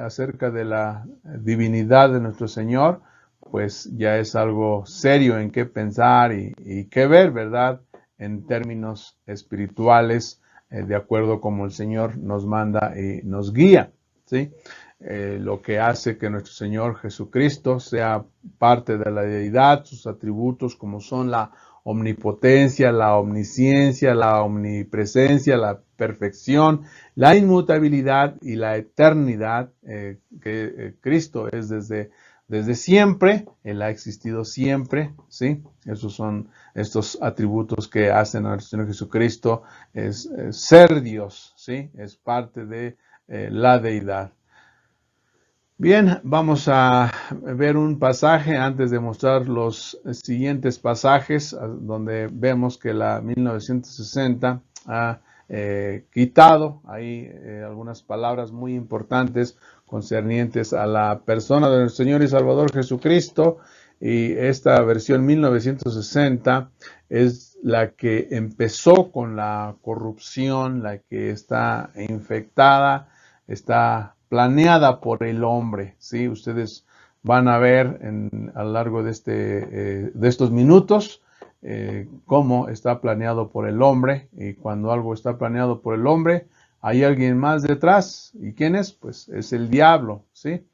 acerca de la divinidad de nuestro Señor, pues ya es algo serio en qué pensar y qué ver, ¿verdad? En términos espirituales, de acuerdo como el Señor nos manda y nos guía, ¿sí? Lo que hace que nuestro Señor Jesucristo sea parte de la deidad, sus atributos como son la omnipotencia, la omnisciencia, la omnipresencia, la perfección, la inmutabilidad y la eternidad, que Cristo es desde siempre, Él ha existido siempre, ¿sí? Esos son estos atributos que hacen a nuestro Señor Jesucristo, es ser Dios, ¿sí? Es parte de la deidad. Bien, vamos a ver un pasaje antes de mostrar los siguientes pasajes, donde vemos que la 1960 ha quitado ahí algunas palabras muy importantes concernientes a la persona de nuestro Señor y Salvador Jesucristo, y esta versión 1960 es la que empezó con la corrupción, la que está infectada, está planeada por el hombre, ¿sí? Ustedes van a ver a lo largo de, de estos minutos cómo está planeado por el hombre, y cuando algo está planeado por el hombre, hay alguien más detrás. ¿Y quién es? Pues es el diablo, ¿sí?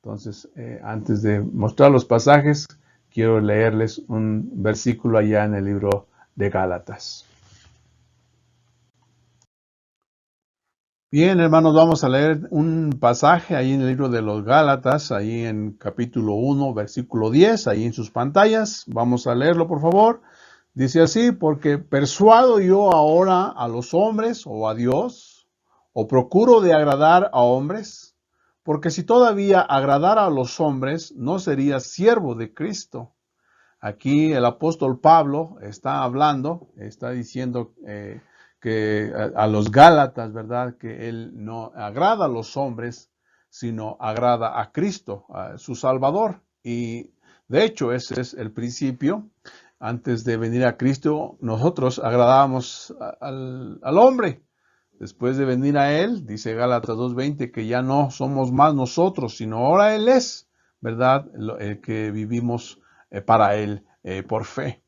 Entonces, antes de mostrar los pasajes, quiero leerles un versículo allá en el libro de Gálatas. Bien, hermanos, vamos a leer un pasaje ahí en el libro de los Gálatas, ahí en capítulo 1, versículo 10, ahí en sus pantallas. Vamos a leerlo, por favor. Dice así: porque persuado yo ahora a los hombres o a Dios, o procuro de agradar a hombres, porque si todavía agradara a los hombres, no sería siervo de Cristo. Aquí el apóstol Pablo está hablando, está diciendo que a los Gálatas, ¿verdad? Que él no agrada a los hombres, sino agrada a Cristo, a su Salvador. Y de hecho ese es el principio. Antes de venir a Cristo, nosotros agradábamos al hombre. Después de venir a Él, dice Gálatas 2:20, que ya no somos más nosotros, sino ahora Él es, ¿verdad? El que vivimos para Él por fe.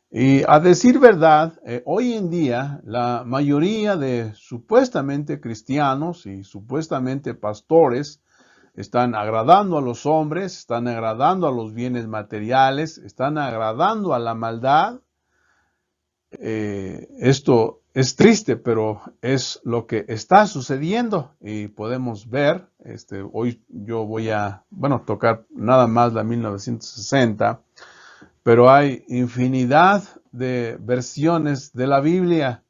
Y a decir verdad, hoy en día la mayoría de supuestamente cristianos y supuestamente pastores están agradando a los hombres, están agradando a los bienes materiales, están agradando a la maldad. Esto es triste, pero es lo que está sucediendo y podemos ver. Hoy yo voy a, tocar nada más la 1960, pero hay infinidad de versiones de la Biblia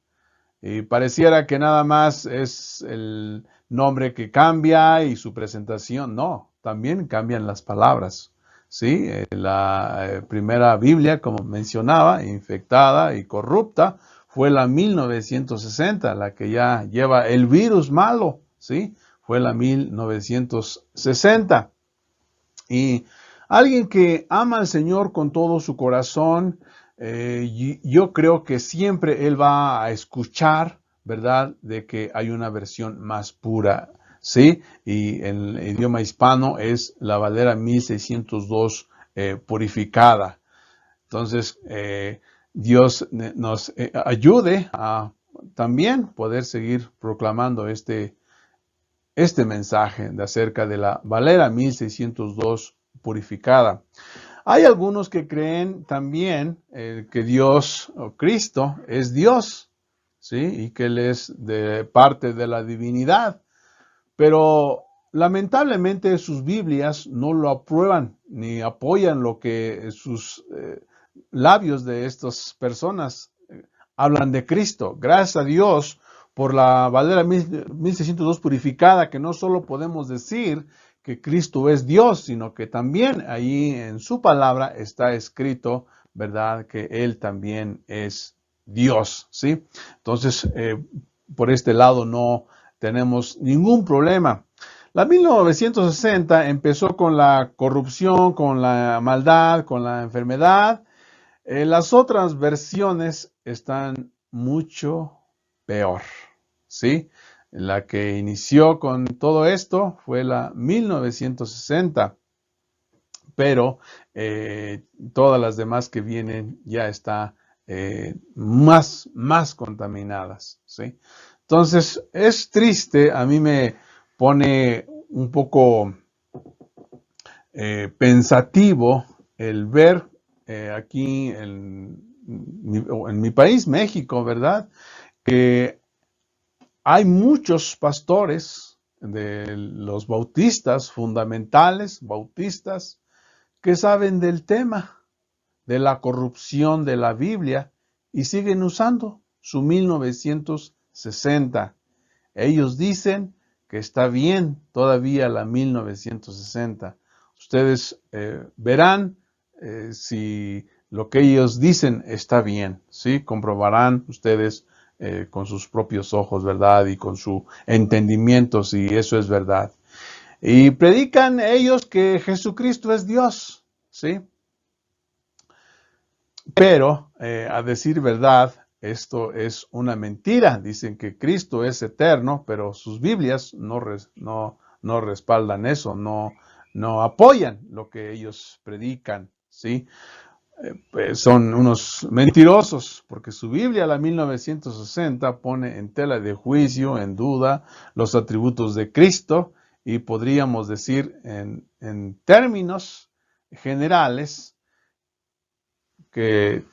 y pareciera que nada más es el nombre que cambia y su presentación. No, también cambian las palabras. ¿Sí? La primera Biblia, como mencionaba, infectada y corrupta, fue la 1960, la que ya lleva el virus malo, ¿sí? Fue la 1960. Y alguien que ama al Señor con todo su corazón, yo creo que siempre él va a escuchar, ¿verdad?, de que hay una versión más pura, ¿sí? Y en el idioma hispano es la Valera 1602 purificada. Entonces, Dios nos ayude a también poder seguir proclamando este mensaje de acerca de la Valera 1602 purificada. Hay algunos que creen también que Dios o Cristo es Dios, ¿sí? Y que Él es de parte de la divinidad. Pero lamentablemente sus Biblias no lo aprueban ni apoyan lo que sus labios de estas personas hablan de Cristo. Gracias a Dios por la Valera 1602 purificada, que no solo podemos decir que Cristo es Dios, sino que también ahí en su palabra está escrito, ¿verdad?, que Él también es Dios, ¿sí? Entonces, por este lado no tenemos ningún problema. La 1960 empezó con la corrupción, con la maldad, con la enfermedad. Las otras versiones están mucho peor, ¿sí? La que inició con todo esto fue la 1960, pero todas las demás que vienen ya están más contaminadas, ¿sí? Entonces, es triste, a mí me pone un poco pensativo el ver aquí en mi país, México, ¿verdad?, que hay muchos pastores de los bautistas, fundamentales, bautistas, que saben del tema de la corrupción de la Biblia y siguen usando su 1960. Ellos dicen que está bien todavía la 1960. Ustedes verán si lo que ellos dicen está bien, ¿sí? Comprobarán ustedes con sus propios ojos, ¿verdad? Y con su entendimiento si eso es verdad. Y predican ellos que Jesucristo es Dios, ¿sí? Pero, a decir verdad, esto es una mentira. Dicen que Cristo es eterno, pero sus Biblias no respaldan eso, no apoyan lo que ellos predican, ¿sí? Pues son unos mentirosos, porque su Biblia, la 1960, pone en tela de juicio, en duda, los atributos de Cristo, y podríamos decir en términos generales que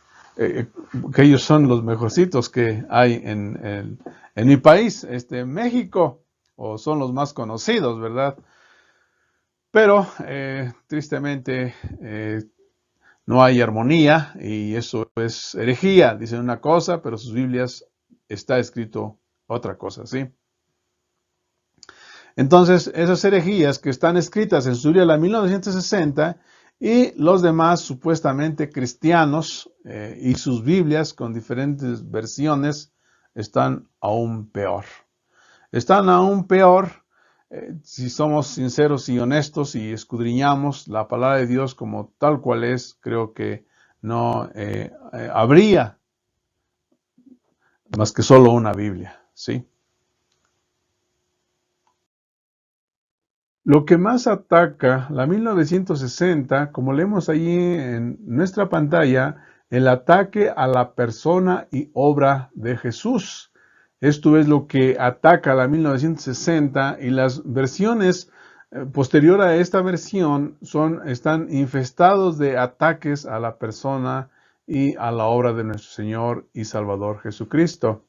ellos son los mejorcitos que hay en mi país, México, o son los más conocidos, ¿verdad? Pero tristemente no hay armonía y eso es herejía. Dicen una cosa, pero sus Biblias está escrito otra cosa, ¿sí? Entonces, esas herejías que están escritas en su Biblia, la 1960, y los demás supuestamente cristianos y sus Biblias con diferentes versiones están aún peor. Están aún peor si somos sinceros y honestos y escudriñamos la palabra de Dios como tal cual es. Creo que no habría más que solo una Biblia, ¿sí? Lo que más ataca la 1960, como leemos allí en nuestra pantalla, el ataque a la persona y obra de Jesús. Esto es lo que ataca la 1960 y las versiones posterior a esta versión están infestados de ataques a la persona y a la obra de nuestro Señor y Salvador Jesucristo.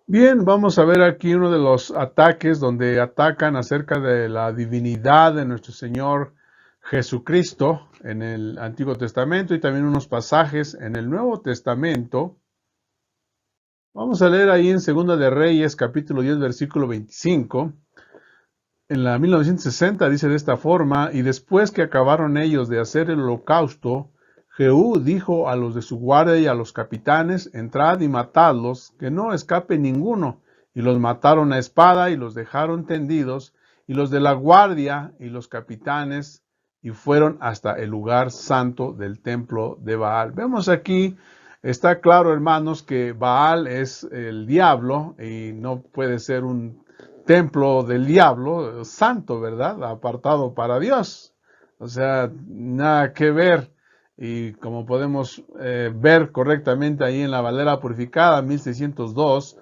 Bien, vamos a ver aquí uno de los ataques donde atacan acerca de la divinidad de nuestro Señor Jesucristo en el Antiguo Testamento y también unos pasajes en el Nuevo Testamento. Vamos a leer ahí en Segunda de Reyes, capítulo 10, versículo 25. En la 1960 dice de esta forma: y después que acabaron ellos de hacer el holocausto, Jehú dijo a los de su guardia y a los capitanes: entrad y matadlos, que no escape ninguno. Y los mataron a espada y los dejaron tendidos, y los de la guardia y los capitanes, y fueron hasta el lugar santo del templo de Baal. Vemos aquí, está claro, hermanos, que Baal es el diablo y no puede ser un templo del diablo santo, ¿verdad? Apartado para Dios. O sea, nada que ver. Y como podemos ver correctamente ahí en la Valera Purificada, 1602,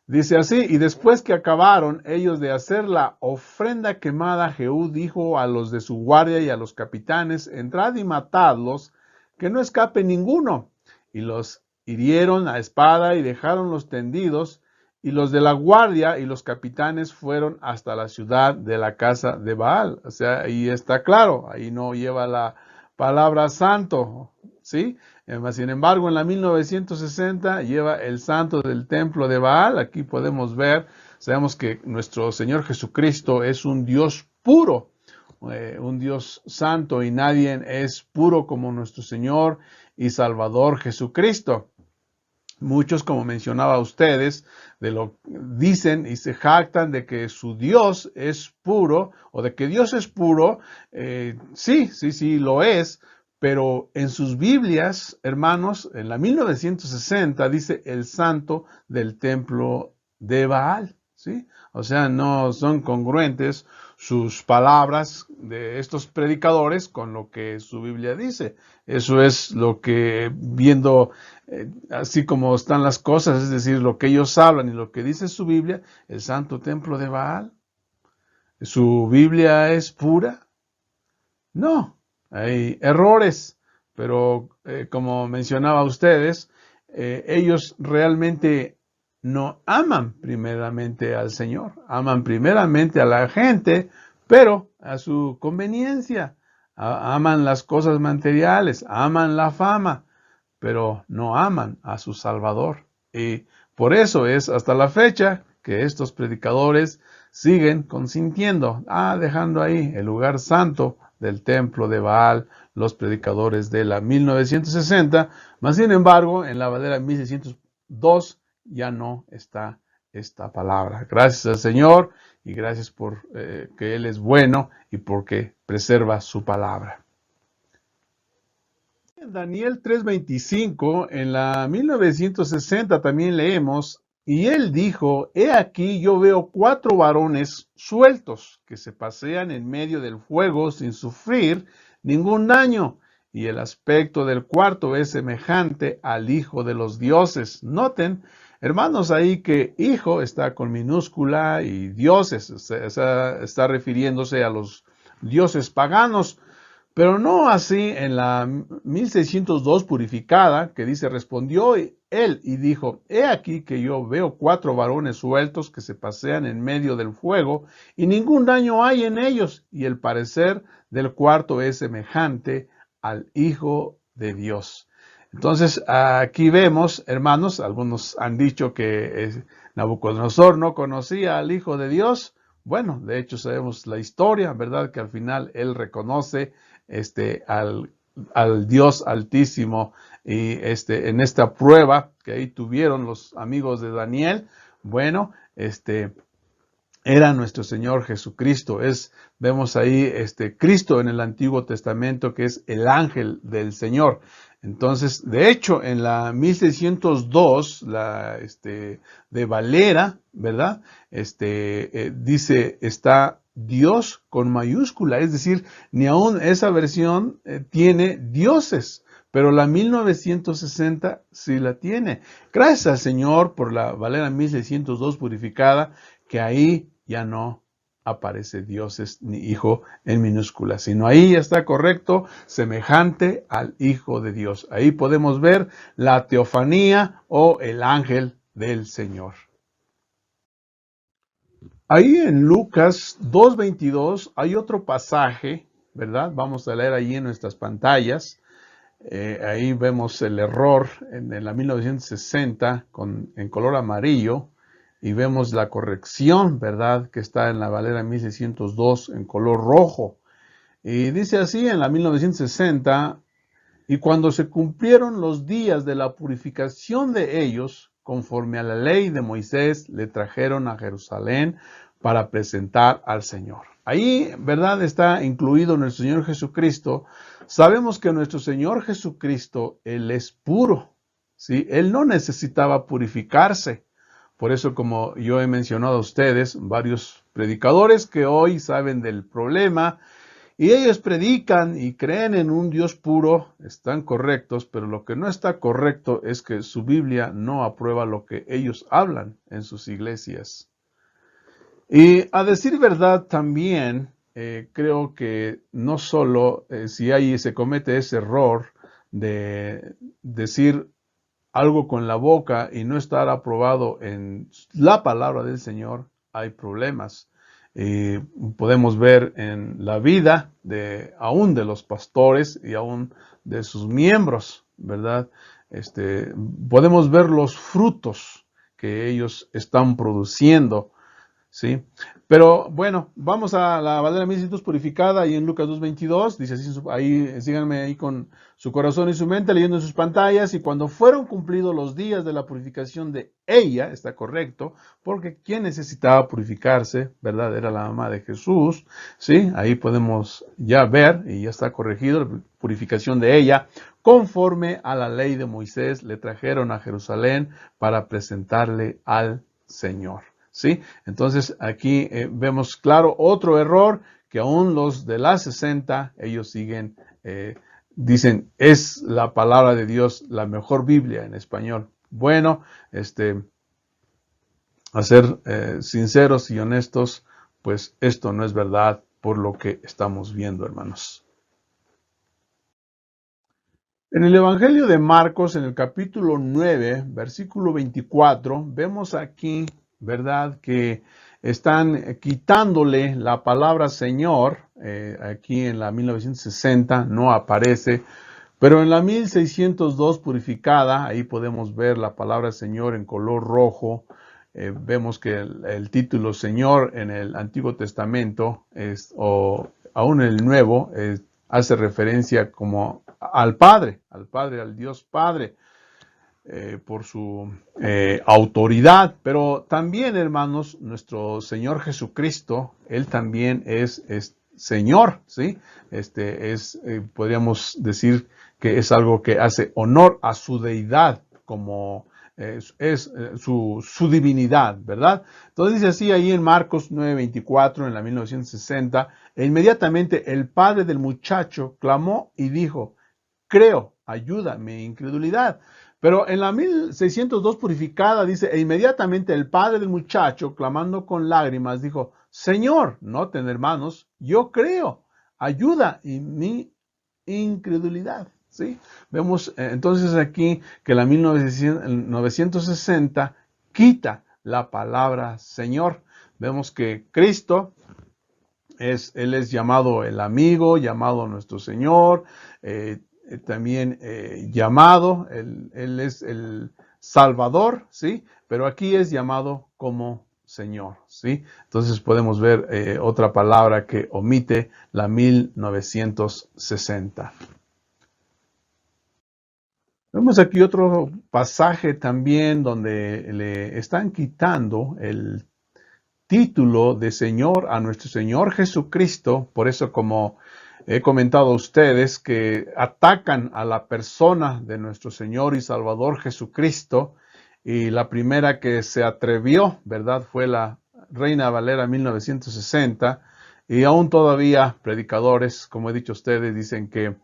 dice así: y después que acabaron ellos de hacer la ofrenda quemada, Jehú dijo a los de su guardia y a los capitanes: entrad y matadlos, que no escape ninguno. Y los hirieron a espada y dejaron los tendidos, y los de la guardia y los capitanes fueron hasta la ciudad de la casa de Baal. O sea, ahí está claro, ahí no lleva la palabra santo, ¿sí? Sin embargo, en la 1960 lleva el santo del templo de Baal. Aquí podemos ver, sabemos que nuestro Señor Jesucristo es un Dios puro, un Dios santo, y nadie es puro como nuestro Señor y Salvador Jesucristo. Muchos, como mencionaba ustedes, dicen y se jactan de que su Dios es puro, o de que Dios es puro. Sí, lo es, pero en sus Biblias, hermanos, en la 1960 dice el santo del templo de Baal, ¿sí? O sea, no son congruentes sus palabras de estos predicadores con lo que su Biblia dice. Eso es lo que, viendo así como están las cosas, es decir, lo que ellos hablan y lo que dice su Biblia, el santo templo de Baal. ¿Su Biblia es pura? No, hay errores, pero como mencionaba ustedes, ellos realmente no aman primeramente al Señor, aman primeramente a la gente, pero a su conveniencia. Aman las cosas materiales, aman la fama, pero no aman a su Salvador. Y por eso es hasta la fecha que estos predicadores siguen consintiendo, dejando ahí el lugar santo del templo de Baal, los predicadores de la 1960, mas sin embargo en la Valera 1602 ya no está esta palabra. Gracias al Señor y gracias por que Él es bueno y porque preserva su palabra. En Daniel 3:25, en la 1960 también leemos, y él dijo, he aquí yo veo 4 varones sueltos que se pasean en medio del fuego sin sufrir ningún daño, y el aspecto del cuarto es semejante al Hijo de los dioses. Noten, hermanos, ahí que hijo está con minúscula y dioses, está refiriéndose a los dioses paganos. Pero no así en la 1602 purificada, que dice, respondió él y dijo, he aquí que yo veo 4 varones sueltos que se pasean en medio del fuego, y ningún daño hay en ellos, y el parecer del cuarto es semejante al Hijo de Dios. Entonces, aquí vemos, hermanos, algunos han dicho que Nabucodonosor no conocía al Hijo de Dios. Bueno, de hecho sabemos la historia, ¿verdad? Que al final él reconoce al Dios Altísimo y en esta prueba que ahí tuvieron los amigos de Daniel, bueno, era nuestro Señor Jesucristo. Vemos ahí Cristo en el Antiguo Testamento, que es el ángel del Señor. Entonces, de hecho, en la 1602, de Valera, ¿verdad? Dice, está Dios con mayúscula, es decir, ni aún esa versión tiene dioses, pero la 1960 sí la tiene. Gracias al Señor por la Valera 1602 purificada, que ahí ya no aparece dioses ni hijo en minúscula, sino ahí está correcto, semejante al Hijo de Dios. Ahí podemos ver la teofanía o el ángel del Señor. Ahí en Lucas 2:22 hay otro pasaje, ¿verdad? Vamos a leer ahí en nuestras pantallas. Ahí vemos el error en la 1960 en color amarillo y vemos la corrección, ¿verdad? Que está en la Valera 1602 en color rojo. Y dice así en la 1960, y cuando se cumplieron los días de la purificación de ellos, conforme a la ley de Moisés, le trajeron a Jerusalén para presentar al Señor. Ahí, ¿verdad? Está incluido nuestro Señor Jesucristo. Sabemos que nuestro Señor Jesucristo, Él es puro, ¿sí? Él no necesitaba purificarse. Por eso, como yo he mencionado a ustedes, varios predicadores que hoy saben del problema, y ellos predican y creen en un Dios puro, están correctos, pero lo que no está correcto es que su Biblia no aprueba lo que ellos hablan en sus iglesias. Y a decir verdad también, creo que no solo si se comete ese error de decir algo con la boca y no estar aprobado en la palabra del Señor, hay problemas. Podemos ver en la vida aún de los pastores y aún de sus miembros, ¿verdad? Podemos ver los frutos que ellos están produciendo, ¿sí? Pero bueno, vamos a la Valera 1600 purificada y en Lucas 2:22, dice así, ahí síganme ahí con su corazón y su mente leyendo en sus pantallas, y cuando fueron cumplidos los días de la purificación de ella, está correcto, porque quien necesitaba purificarse, ¿verdad? Era la mamá de Jesús, ¿sí? Ahí podemos ya ver, y ya está corregido, la purificación de ella, conforme a la ley de Moisés, le trajeron a Jerusalén para presentarle al Señor. ¿Sí? Entonces aquí vemos claro otro error, que aún los de la 60, ellos siguen, dicen, es la palabra de Dios la mejor Biblia en español. Bueno, a ser sinceros y honestos, pues esto no es verdad por lo que estamos viendo, hermanos. En el Evangelio de Marcos, en el capítulo 9, versículo 24, vemos aquí, ¿verdad?, que están quitándole la palabra Señor. Aquí en la 1960 no aparece, pero en la 1602 purificada, ahí podemos ver la palabra Señor en color rojo. Vemos que el título Señor en el Antiguo Testamento, o aún en el Nuevo, hace referencia como al Padre, al Dios Padre, por su autoridad. Pero también, hermanos, nuestro Señor Jesucristo, Él también es Señor, ¿sí? Podríamos decir que es algo que hace honor a su deidad, como su divinidad, ¿verdad? Entonces dice así ahí en Marcos 9:24, en la 1960, e inmediatamente el padre del muchacho clamó y dijo, creo, ayuda mi incredulidad. Pero en la 1602 purificada dice, e inmediatamente el padre del muchacho, clamando con lágrimas, dijo, Señor, noten hermanos, yo creo, ayuda en mi incredulidad. ¿Sí? Vemos entonces aquí que la 1960 quita la palabra Señor. Vemos que Cristo Él es llamado el amigo, llamado nuestro Señor, también llamado, él es el Salvador, ¿sí? Pero aquí es llamado como Señor, ¿sí? Entonces podemos ver otra palabra que omite la 1960. Vemos aquí otro pasaje también donde le están quitando el título de Señor a nuestro Señor Jesucristo. Por eso, como he comentado a ustedes, que atacan a la persona de nuestro Señor y Salvador Jesucristo. Y la primera que se atrevió, ¿verdad?, fue la Reina Valera 1960. Y aún todavía predicadores, como he dicho a ustedes, dicen que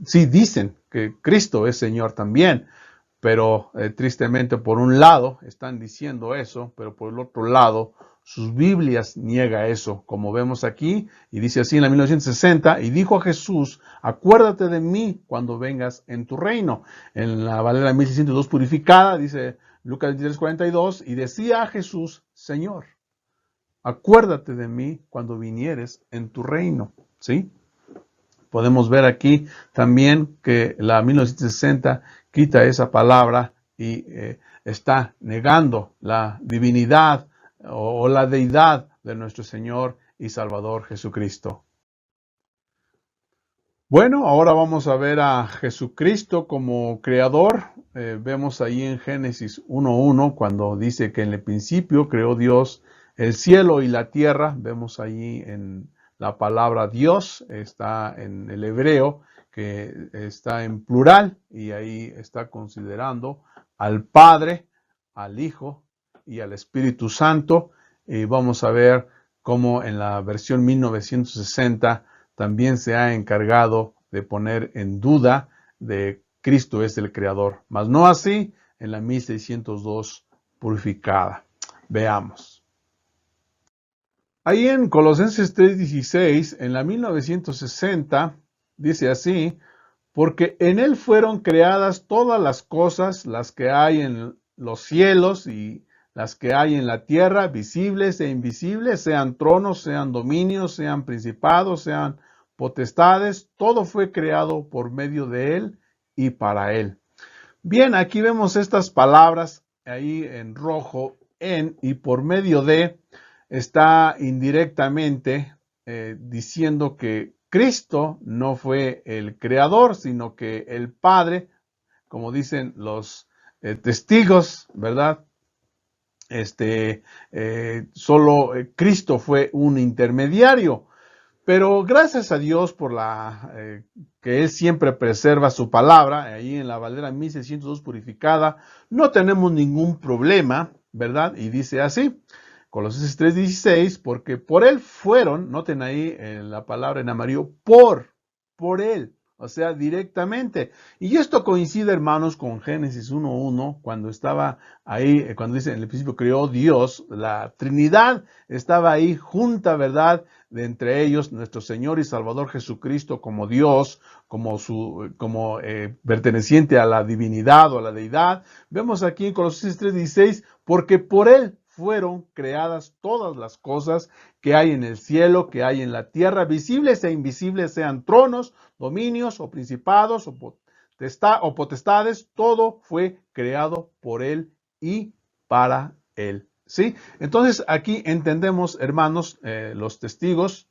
sí dicen que Cristo es Señor también. Pero tristemente por un lado están diciendo eso, pero por el otro lado sus Biblias niega eso, como vemos aquí, y dice así en la 1960, y dijo a Jesús, acuérdate de mí cuando vengas en tu reino. En la Valera 1602 purificada, dice Lucas 23:42, y decía a Jesús, Señor, acuérdate de mí cuando vinieres en tu reino. ¿Sí? Podemos ver aquí también que la 1960 quita esa palabra y está negando la divinidad o la deidad de nuestro Señor y Salvador Jesucristo. Bueno, ahora vamos a ver a Jesucristo como creador. Vemos ahí en Génesis 1:1 cuando dice que en el principio creó Dios el cielo y la tierra. Vemos ahí en la palabra Dios, está en el hebreo, que está en plural y ahí está considerando al Padre, al Hijo y al Espíritu Santo. Y vamos a ver cómo en la versión 1960 también se ha encargado de poner en duda de Cristo es el creador, mas no así en la 1602 purificada. Veamos. Ahí en Colosenses 3:16, en la 1960, dice así, porque en él fueron creadas todas las cosas, las que hay en los cielos y las que hay en la tierra, visibles e invisibles, sean tronos, sean dominios, sean principados, sean potestades, todo fue creado por medio de él y para él. Bien, aquí vemos estas palabras ahí en rojo, en y por medio de, está indirectamente diciendo que Cristo no fue el creador, sino que el Padre, como dicen los testigos, ¿verdad? Solo Cristo fue un intermediario. Pero gracias a Dios por que Él siempre preserva su palabra, ahí en la Valera 1602 purificada, no tenemos ningún problema, ¿verdad? Y dice así, Colosenses 3:16, porque por Él fueron, noten ahí la palabra en amarillo, por Él, o sea, directamente. Y esto coincide, hermanos, con Génesis 1:1, cuando estaba ahí, cuando dice, en el principio creó Dios, la Trinidad estaba ahí junta, ¿verdad?, de entre ellos nuestro Señor y Salvador Jesucristo como Dios, como perteneciente a la divinidad o a la deidad. Vemos aquí en Colosenses 3:16, porque por Él fueron creadas todas las cosas que hay en el cielo, que hay en la tierra, visibles e invisibles, sean tronos, dominios o principados o potestades, todo fue creado por Él y para Él. ¿Sí? Entonces aquí entendemos, hermanos, los testigos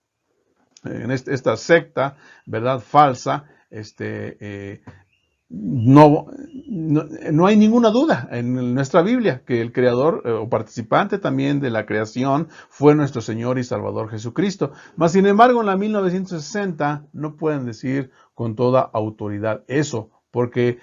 en esta secta, ¿verdad?, falsa, no hay ninguna duda en nuestra Biblia que el creador o participante también de la creación fue nuestro Señor y Salvador Jesucristo. Mas, sin embargo, en la 1960 no pueden decir con toda autoridad eso, porque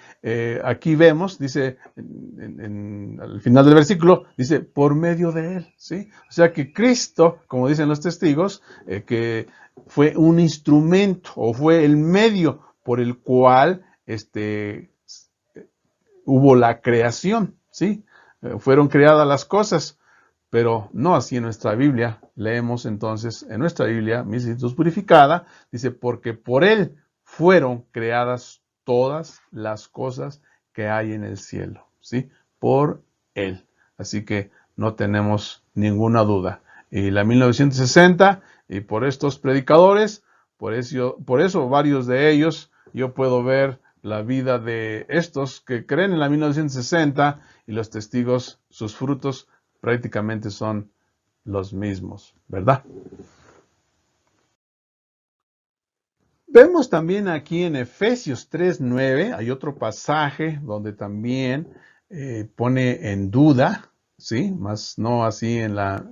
aquí vemos, dice, al final del versículo, dice, por medio de Él, ¿sí? O sea que Cristo, como dicen los testigos, que fue un instrumento o fue el medio por el cual hubo la creación, ¿sí? Fueron creadas las cosas, pero no así en nuestra Biblia. Leemos entonces en nuestra Biblia, 1600 purificada, dice, porque por Él fueron creadas todas las cosas que hay en el cielo, ¿sí? Por Él. Así que no tenemos ninguna duda. Y la 1960, y por estos predicadores, por eso varios de ellos, yo puedo ver la vida de estos que creen en la 1960 y los testigos, sus frutos prácticamente son los mismos, ¿verdad? Vemos también aquí en Efesios 3:9, hay otro pasaje donde también pone en duda, ¿sí? Más no así en la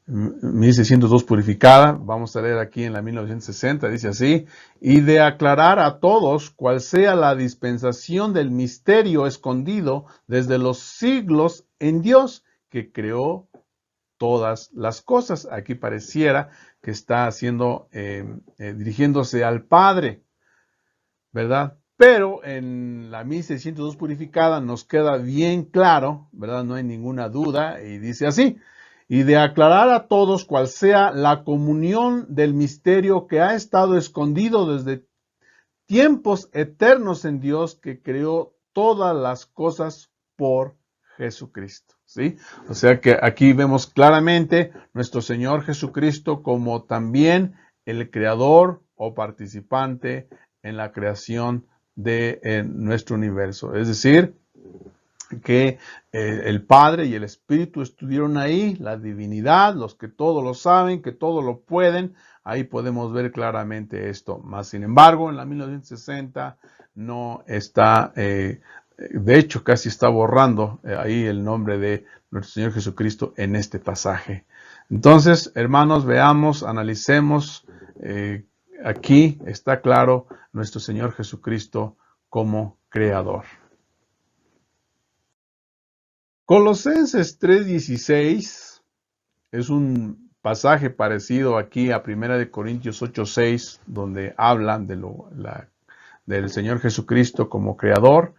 1602 purificada, vamos a leer aquí en la 1960, dice así, y de aclarar a todos cuál sea la dispensación del misterio escondido desde los siglos en Dios, que creó todas las cosas. Aquí pareciera que está haciendo, dirigiéndose al Padre, ¿verdad? Pero en la 1602 purificada nos queda bien claro, ¿verdad? No hay ninguna duda y dice así, y de aclarar a todos cuál sea la comunión del misterio que ha estado escondido desde tiempos eternos en Dios, que creó todas las cosas por Jesucristo, ¿sí? O sea que aquí vemos claramente nuestro Señor Jesucristo como también el creador o participante en la creación de nuestro universo. Es decir, que el Padre y el Espíritu estuvieron ahí, la divinidad, los que todo lo saben, que todo lo pueden, ahí podemos ver claramente esto. Más sin embargo, en la 1960 no está, de hecho casi está borrando ahí el nombre de nuestro Señor Jesucristo en este pasaje. Entonces, hermanos, veamos, analicemos, aquí está claro nuestro Señor Jesucristo como creador. Colosenses 3:16 es un pasaje parecido aquí a 1 Corintios 8:6, donde hablan del Señor Jesucristo como creador.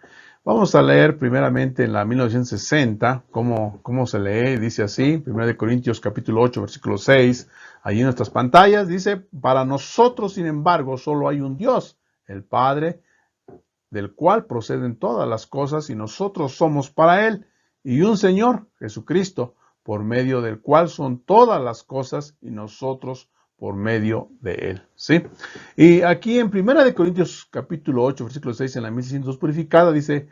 Vamos a leer primeramente en la 1960 cómo se lee. Dice así, 1 Corintios capítulo 8, versículo 6, allí en nuestras pantallas, dice, para nosotros, sin embargo, solo hay un Dios, el Padre, del cual proceden todas las cosas y nosotros somos para Él, y un Señor, Jesucristo, por medio del cual son todas las cosas y nosotros por medio de Él, ¿sí? Y aquí en 1 Corintios capítulo 8, versículo 6, en la 1602 purificada, dice,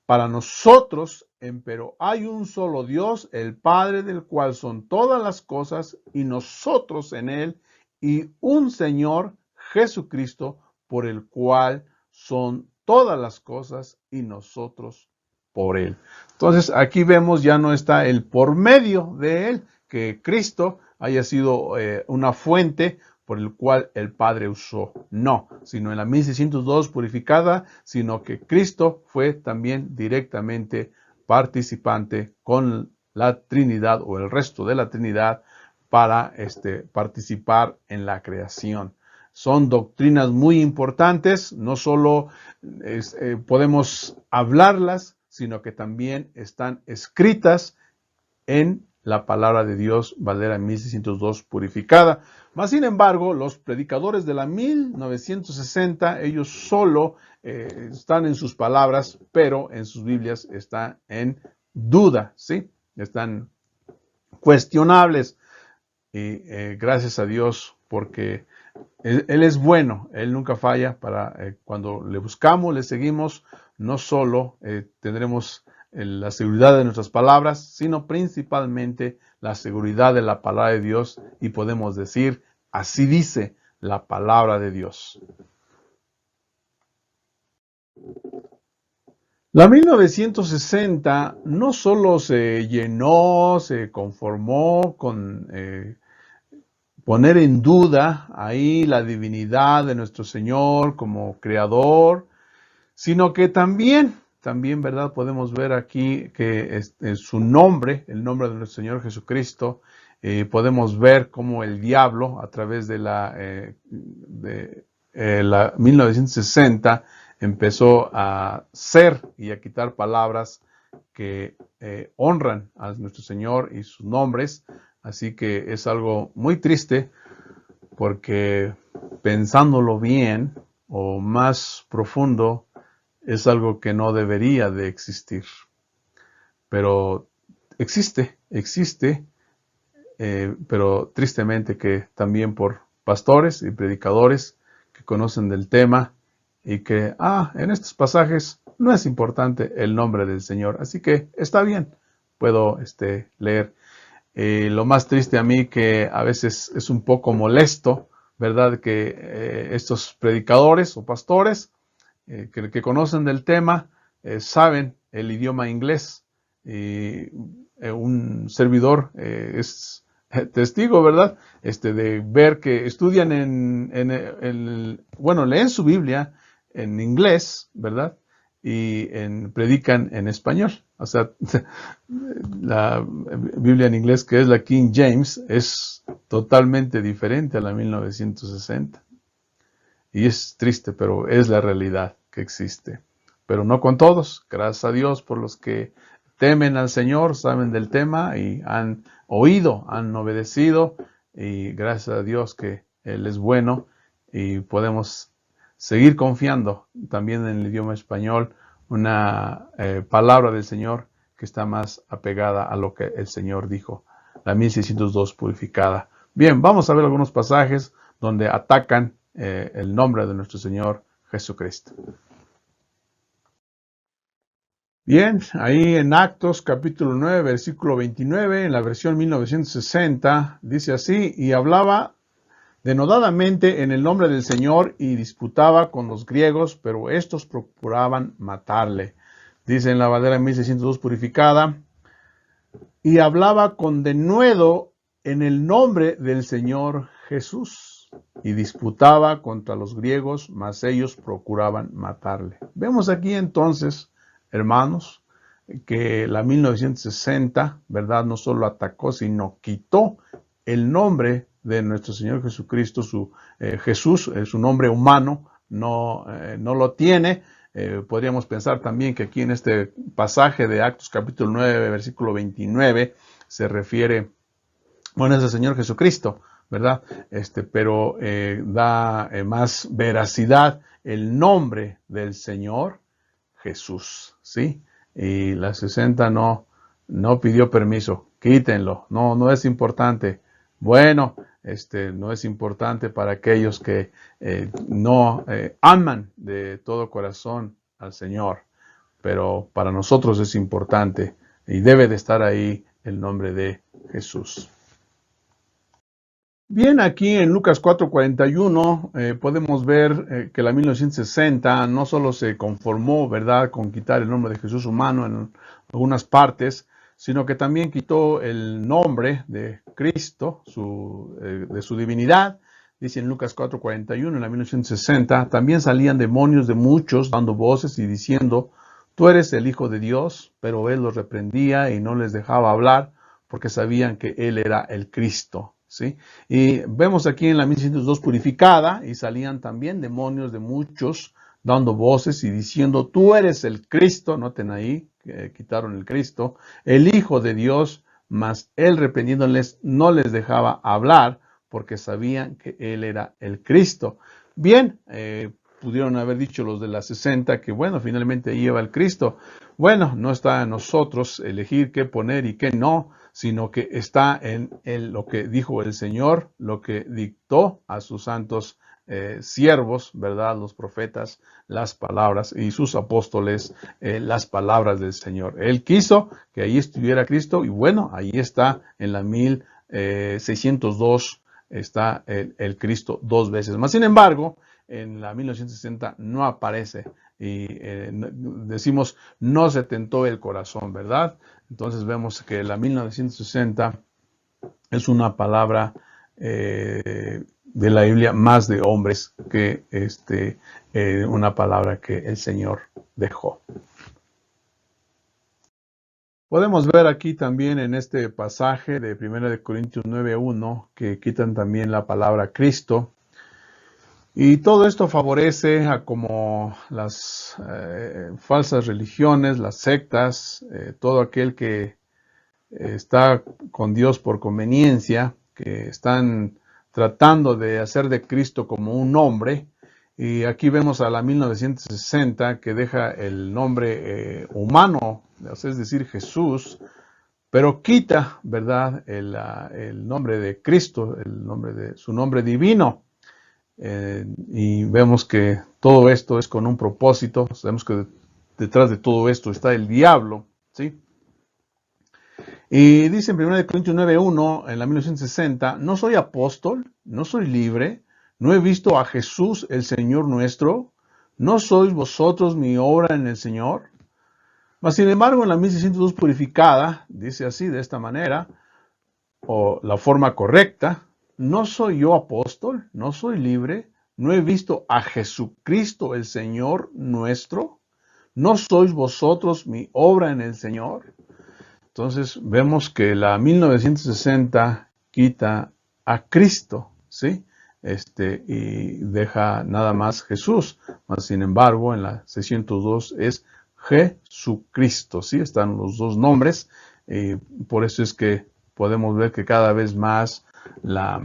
para nosotros, empero, hay un solo Dios, el Padre, del cual son todas las cosas y nosotros en Él, y un Señor, Jesucristo, por el cual son todas las cosas y nosotros por Él. Entonces aquí vemos ya no está el por medio de Él, que Cristo haya sido una fuente por el cual el Padre usó. No, sino en la 1602 purificada, sino que Cristo fue también directamente participante con la Trinidad o el resto de la Trinidad para participar en la creación. Son doctrinas muy importantes, no solo podemos hablarlas, sino que también están escritas en la palabra de Dios, Valera 1602 purificada. Mas, sin embargo, los predicadores de la 1960, ellos solo están en sus palabras, pero en sus Biblias está en duda, ¿sí? Están cuestionables. Y gracias a Dios, porque Él es bueno, Él nunca falla. Para cuando le buscamos, le seguimos, no solo tendremos la seguridad de nuestras palabras, sino principalmente la seguridad de la palabra de Dios, y podemos decir, así dice la palabra de Dios. La 1960 no solo se llenó, se conformó con poner en duda ahí la divinidad de nuestro Señor como creador, sino que también, ¿verdad? Podemos ver aquí que su nombre, el nombre de nuestro Señor Jesucristo, podemos ver cómo el diablo, a través de la 1960, empezó a ser y a quitar palabras que honran a nuestro Señor y sus nombres. Así que es algo muy triste porque pensándolo bien o más profundo, es algo que no debería de existir. Pero existe, pero tristemente que también por pastores y predicadores que conocen del tema y que, en estos pasajes no es importante el nombre del Señor, así que está bien, puedo leer. Lo más triste a mí que a veces es un poco molesto, ¿verdad? Que estos predicadores o pastores que conocen del tema saben el idioma inglés. Y un servidor es testigo, ¿verdad? De ver que estudian bueno, leen su Biblia en inglés, ¿verdad? Y predican en español. O sea, la Biblia en inglés, que es la King James, es totalmente diferente a la 1960. Y es triste, pero es la realidad que existe. Pero no con todos. Gracias a Dios por los que temen al Señor, saben del tema y han oído, han obedecido. Y gracias a Dios que Él es bueno y podemos seguir confiando también en el idioma español una palabra del Señor que está más apegada a lo que el Señor dijo. La 1602 purificada. Bien, vamos a ver algunos pasajes donde atacan el nombre de nuestro Señor Jesucristo. Bien, ahí en Actos capítulo 9, versículo 29, en la versión 1960, dice así: y hablaba denodadamente en el nombre del Señor y disputaba con los griegos, pero estos procuraban matarle. Dice en la Valera 1602 purificada: y hablaba con denuedo en el nombre del Señor Jesús y disputaba contra los griegos, mas ellos procuraban matarle. Vemos aquí entonces, hermanos, que la 1960, ¿verdad? No solo atacó, sino quitó el nombre de nuestro Señor Jesucristo, Jesús, su nombre humano, no lo tiene. Podríamos pensar también que aquí en este pasaje de Actos capítulo 9, versículo 29, se refiere, bueno, es el Señor Jesucristo, ¿verdad? Pero da más veracidad el nombre del Señor Jesús, ¿sí? Y la 60 no pidió permiso, quítenlo, no es importante. Bueno, no es importante para aquellos que no aman de todo corazón al Señor, pero para nosotros es importante y debe de estar ahí el nombre de Jesús. Bien, aquí en Lucas 4:41 podemos ver que la 1960 no solo se conformó, ¿verdad?, con quitar el nombre de Jesús humano en algunas partes, sino que también quitó el nombre de Cristo, de su divinidad. Dice en Lucas 4:41, en la 1960, también salían demonios de muchos, dando voces y diciendo: tú eres el Hijo de Dios, pero él los reprendía y no les dejaba hablar, porque sabían que él era el Cristo. ¿Sí? Y vemos aquí en la 1602 purificada, y salían también demonios de muchos, dando voces y diciendo: tú eres el Cristo, noten ahí, que quitaron el Cristo, el Hijo de Dios, mas él reprendiéndoles no les dejaba hablar, porque sabían que él era el Cristo. Bien, pudieron haber dicho los de la 60 que, bueno, finalmente ahí iba el Cristo. Bueno, no está en nosotros elegir qué poner y qué no, sino que está en lo que dijo el Señor, lo que dictó a sus santos siervos, ¿verdad? Los profetas, las palabras, y sus apóstoles, las palabras del Señor. Él quiso que ahí estuviera Cristo, y bueno, ahí está en la 1602, está el Cristo dos veces. Mas, sin embargo, en la 1960 no aparece. Y decimos, no se tentó el corazón, ¿verdad? Entonces vemos que la 1960 es una palabra de la Biblia más de hombres que una palabra que el Señor dejó. Podemos ver aquí también en este pasaje de 1 Corintios 9:1 que quitan también la palabra Cristo. Y todo esto favorece a como las falsas religiones, las sectas, todo aquel que está con Dios por conveniencia, que están tratando de hacer de Cristo como un nombre. Y aquí vemos a la 1960 que deja el nombre humano, es decir, Jesús, pero quita, ¿verdad?, el nombre de Cristo, su nombre divino. Y vemos que todo esto es con un propósito. Sabemos que detrás de todo esto está el diablo, ¿sí? Y dice en 1 Corintios 9:1, en la 1960, no soy apóstol, no soy libre, no he visto a Jesús el Señor nuestro, no sois vosotros mi obra en el Señor. Mas sin embargo, en la 1602 purificada, dice así, de esta manera, o la forma correcta, no soy yo apóstol, no soy libre, no he visto a Jesucristo el Señor nuestro, no sois vosotros mi obra en el Señor. Entonces vemos que la 1960 quita a Cristo, ¿sí? Y deja nada más Jesús. Mas, sin embargo, en la 602 es Jesucristo, ¿sí? Están los dos nombres. Por eso es que podemos ver que cada vez más la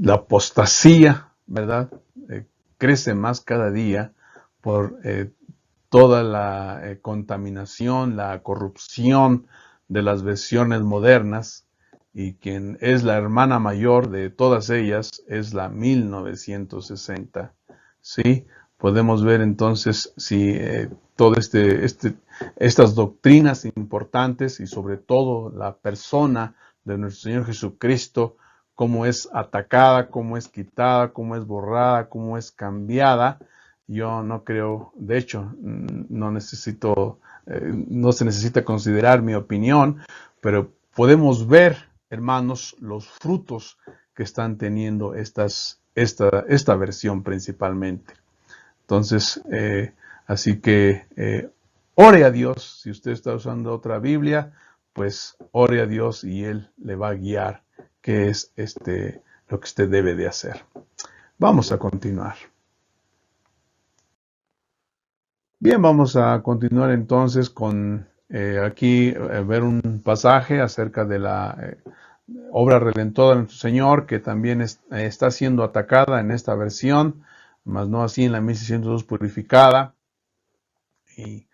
apostasía, ¿verdad? Crece más cada día por toda la contaminación, la corrupción de las versiones modernas, y quien es la hermana mayor de todas ellas es la 1960. ¿Sí? Podemos ver entonces si todas estas doctrinas importantes y sobre todo la persona de nuestro Señor Jesucristo, cómo es atacada, cómo es quitada, cómo es borrada, cómo es cambiada. Yo no creo, de hecho, no se necesita considerar mi opinión, pero podemos ver, hermanos, los frutos que están teniendo esta versión principalmente. Entonces, así que ore a Dios. Si usted está usando otra Biblia, pues ore a Dios y Él le va a guiar qué es lo que usted debe de hacer. Vamos a continuar. Bien, vamos a continuar entonces con aquí ver un pasaje acerca de la obra redentora de nuestro Señor, que también está siendo atacada en esta versión, mas no así en la 1602 purificada. Y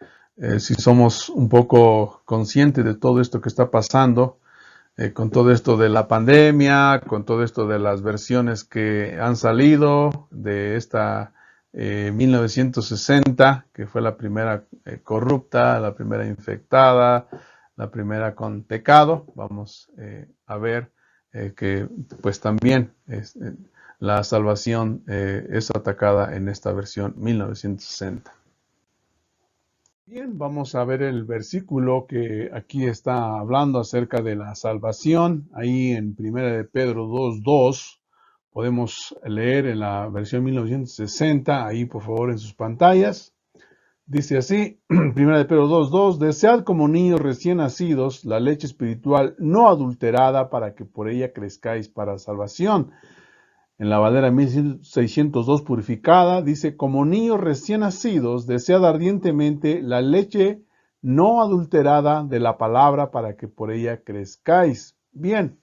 si somos un poco conscientes de todo esto que está pasando, con todo esto de la pandemia, con todo esto de las versiones que han salido de esta 1960, que fue la primera corrupta, la primera infectada, la primera con pecado, vamos a ver que pues también la salvación es atacada en esta versión 1960. Bien, vamos a ver el versículo que aquí está hablando acerca de la salvación. Ahí en 1 de Pedro 2:2 podemos leer en la versión 1960, ahí por favor en sus pantallas. Dice así, 1 de Pedro 2:2, desead como niños recién nacidos la leche espiritual no adulterada para que por ella crezcáis para salvación. En la Valera 1602 purificada, dice, como niños recién nacidos, desead ardientemente la leche no adulterada de la palabra para que por ella crezcáis. Bien,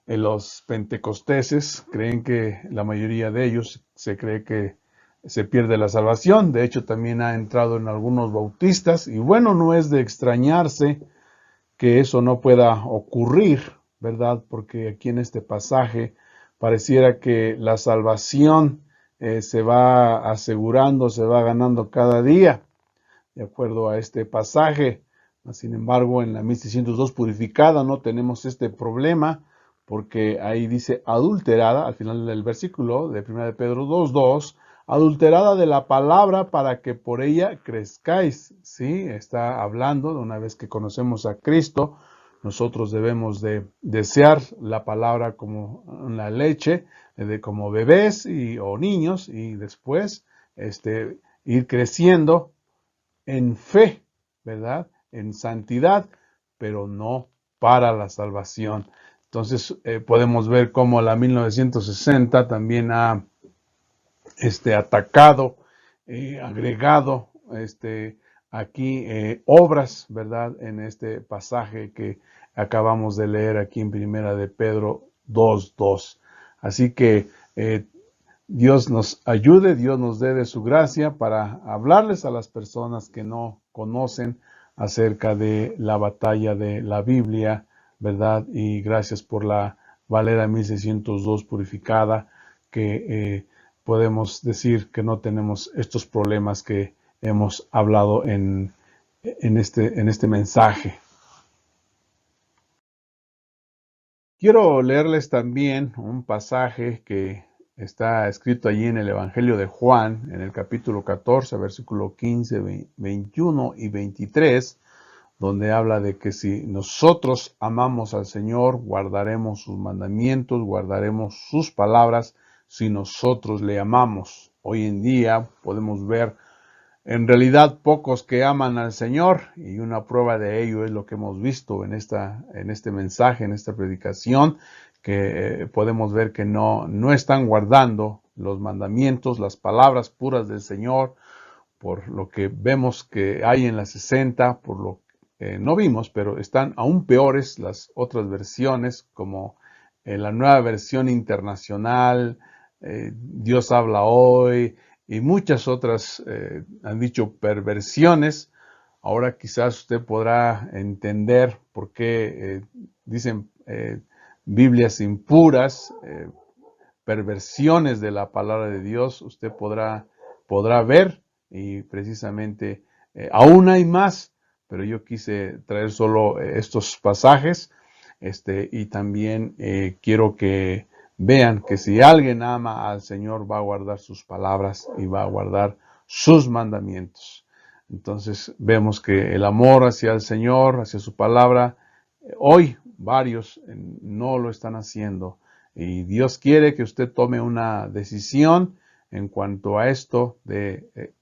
los pentecosteses creen que la mayoría de ellos se cree que se pierde la salvación. De hecho, también ha entrado en algunos bautistas. Y bueno, no es de extrañarse que eso no pueda ocurrir, ¿verdad? Porque aquí en este pasaje pareciera que la salvación se va asegurando, se va ganando cada día, de acuerdo a este pasaje. Sin embargo, en la 1602 purificada no tenemos este problema, porque ahí dice adulterada, al final del versículo de 1 de Pedro 2:2, adulterada de la palabra para que por ella crezcáis. Sí, está hablando de una vez que conocemos a Cristo, nosotros debemos de desear la palabra como la leche, como bebés o niños, y después ir creciendo en fe, ¿verdad? En santidad, pero no para la salvación. Entonces podemos ver cómo la 1960 también ha atacado, agregado aquí obras, ¿verdad? En este pasaje que acabamos de leer aquí en Primera de Pedro 2:2. Así que Dios nos ayude, Dios nos dé de su gracia para hablarles a las personas que no conocen acerca de la batalla de la Biblia, ¿verdad? Y gracias por la Valera 1602 purificada, que podemos decir que no tenemos estos problemas que hemos hablado en este mensaje. Quiero leerles también un pasaje que está escrito allí en el Evangelio de Juan, en el capítulo 14, versículo 15, 21 y 23, donde habla de que si nosotros amamos al Señor, guardaremos sus mandamientos, guardaremos sus palabras, si nosotros le amamos. Hoy en día podemos ver en realidad pocos que aman al Señor, y una prueba de ello es lo que hemos visto en este mensaje, en esta predicación, que podemos ver que no están guardando los mandamientos, las palabras puras del Señor, por lo que vemos que hay en la 60, por lo que no vimos, pero están aún peores las otras versiones, como la nueva versión internacional, Dios habla hoy, y muchas otras han dicho perversiones. Ahora quizás usted podrá entender por qué dicen Biblias impuras, perversiones de la palabra de Dios. Usted podrá ver, y precisamente aún hay más, pero yo quise traer solo estos pasajes, y también quiero que vean que si alguien ama al Señor va a guardar sus palabras y va a guardar sus mandamientos. Entonces vemos que el amor hacia el Señor, hacia su palabra, hoy varios no lo están haciendo, y Dios quiere que usted tome una decisión en cuanto a esto de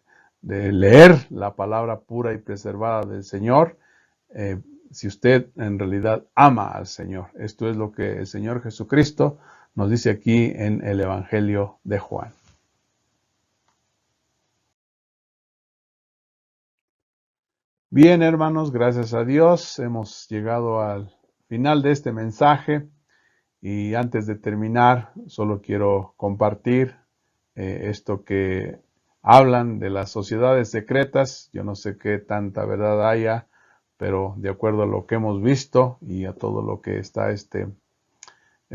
leer la palabra pura y preservada del Señor, si usted en realidad ama al Señor. Esto es lo que el Señor Jesucristo nos dice aquí en el Evangelio de Juan. Bien, hermanos, gracias a Dios hemos llegado al final de este mensaje, y antes de terminar solo quiero compartir esto que hablan de las sociedades secretas. Yo no sé qué tanta verdad haya, pero de acuerdo a lo que hemos visto y a todo lo que está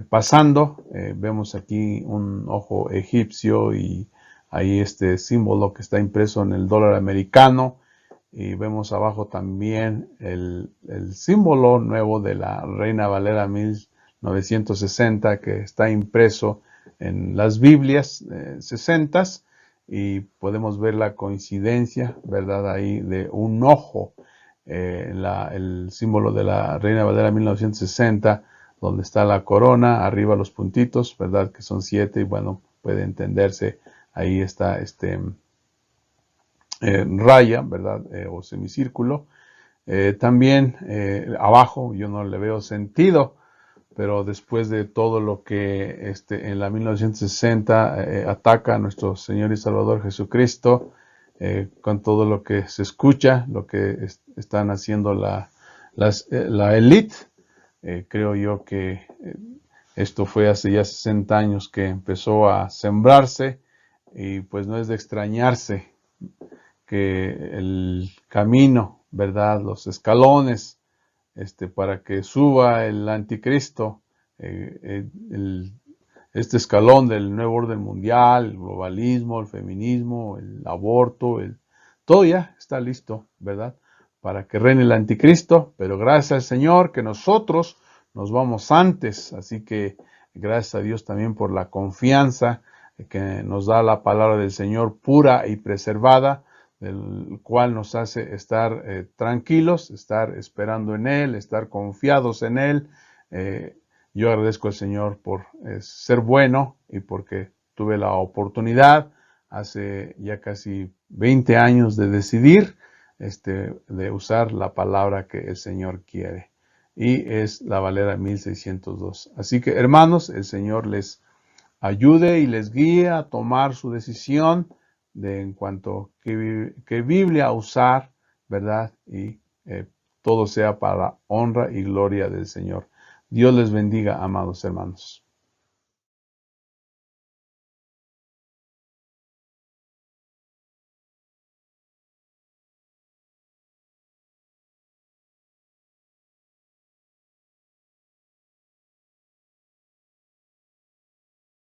pasando, vemos aquí un ojo egipcio, y ahí este símbolo que está impreso en el dólar americano, y vemos abajo también el símbolo nuevo de la Reina Valera 1960 que está impreso en las Biblias 60, y podemos ver la coincidencia, ¿verdad? Ahí de un ojo, el símbolo de la Reina Valera 1960, donde está la corona, arriba los puntitos, ¿verdad? Que son 7, y bueno, puede entenderse, ahí está raya, ¿verdad? O semicírculo. También abajo yo no le veo sentido, pero después de todo lo que en la 1960 ataca a nuestro Señor y Salvador Jesucristo, con todo lo que se escucha, lo que están haciendo la élite, creo yo que esto fue hace ya 60 años que empezó a sembrarse, y pues no es de extrañarse que el camino, ¿verdad? Los escalones para que suba el anticristo, este escalón del nuevo orden mundial, el globalismo, el feminismo, el aborto, todo ya está listo, ¿verdad? Para que reine el anticristo, pero gracias al Señor que nosotros nos vamos antes. Así que gracias a Dios también por la confianza que nos da la palabra del Señor pura y preservada, del cual nos hace estar tranquilos, estar esperando en Él, estar confiados en Él. Yo agradezco al Señor por ser bueno y porque tuve la oportunidad hace ya casi 20 años de decidir de usar la palabra que el Señor quiere. Y es la Valera 1602. Así que, hermanos, el Señor les ayude y les guíe a tomar su decisión de en cuanto qué Biblia usar, ¿verdad? Y todo sea para la honra y gloria del Señor. Dios les bendiga, amados hermanos.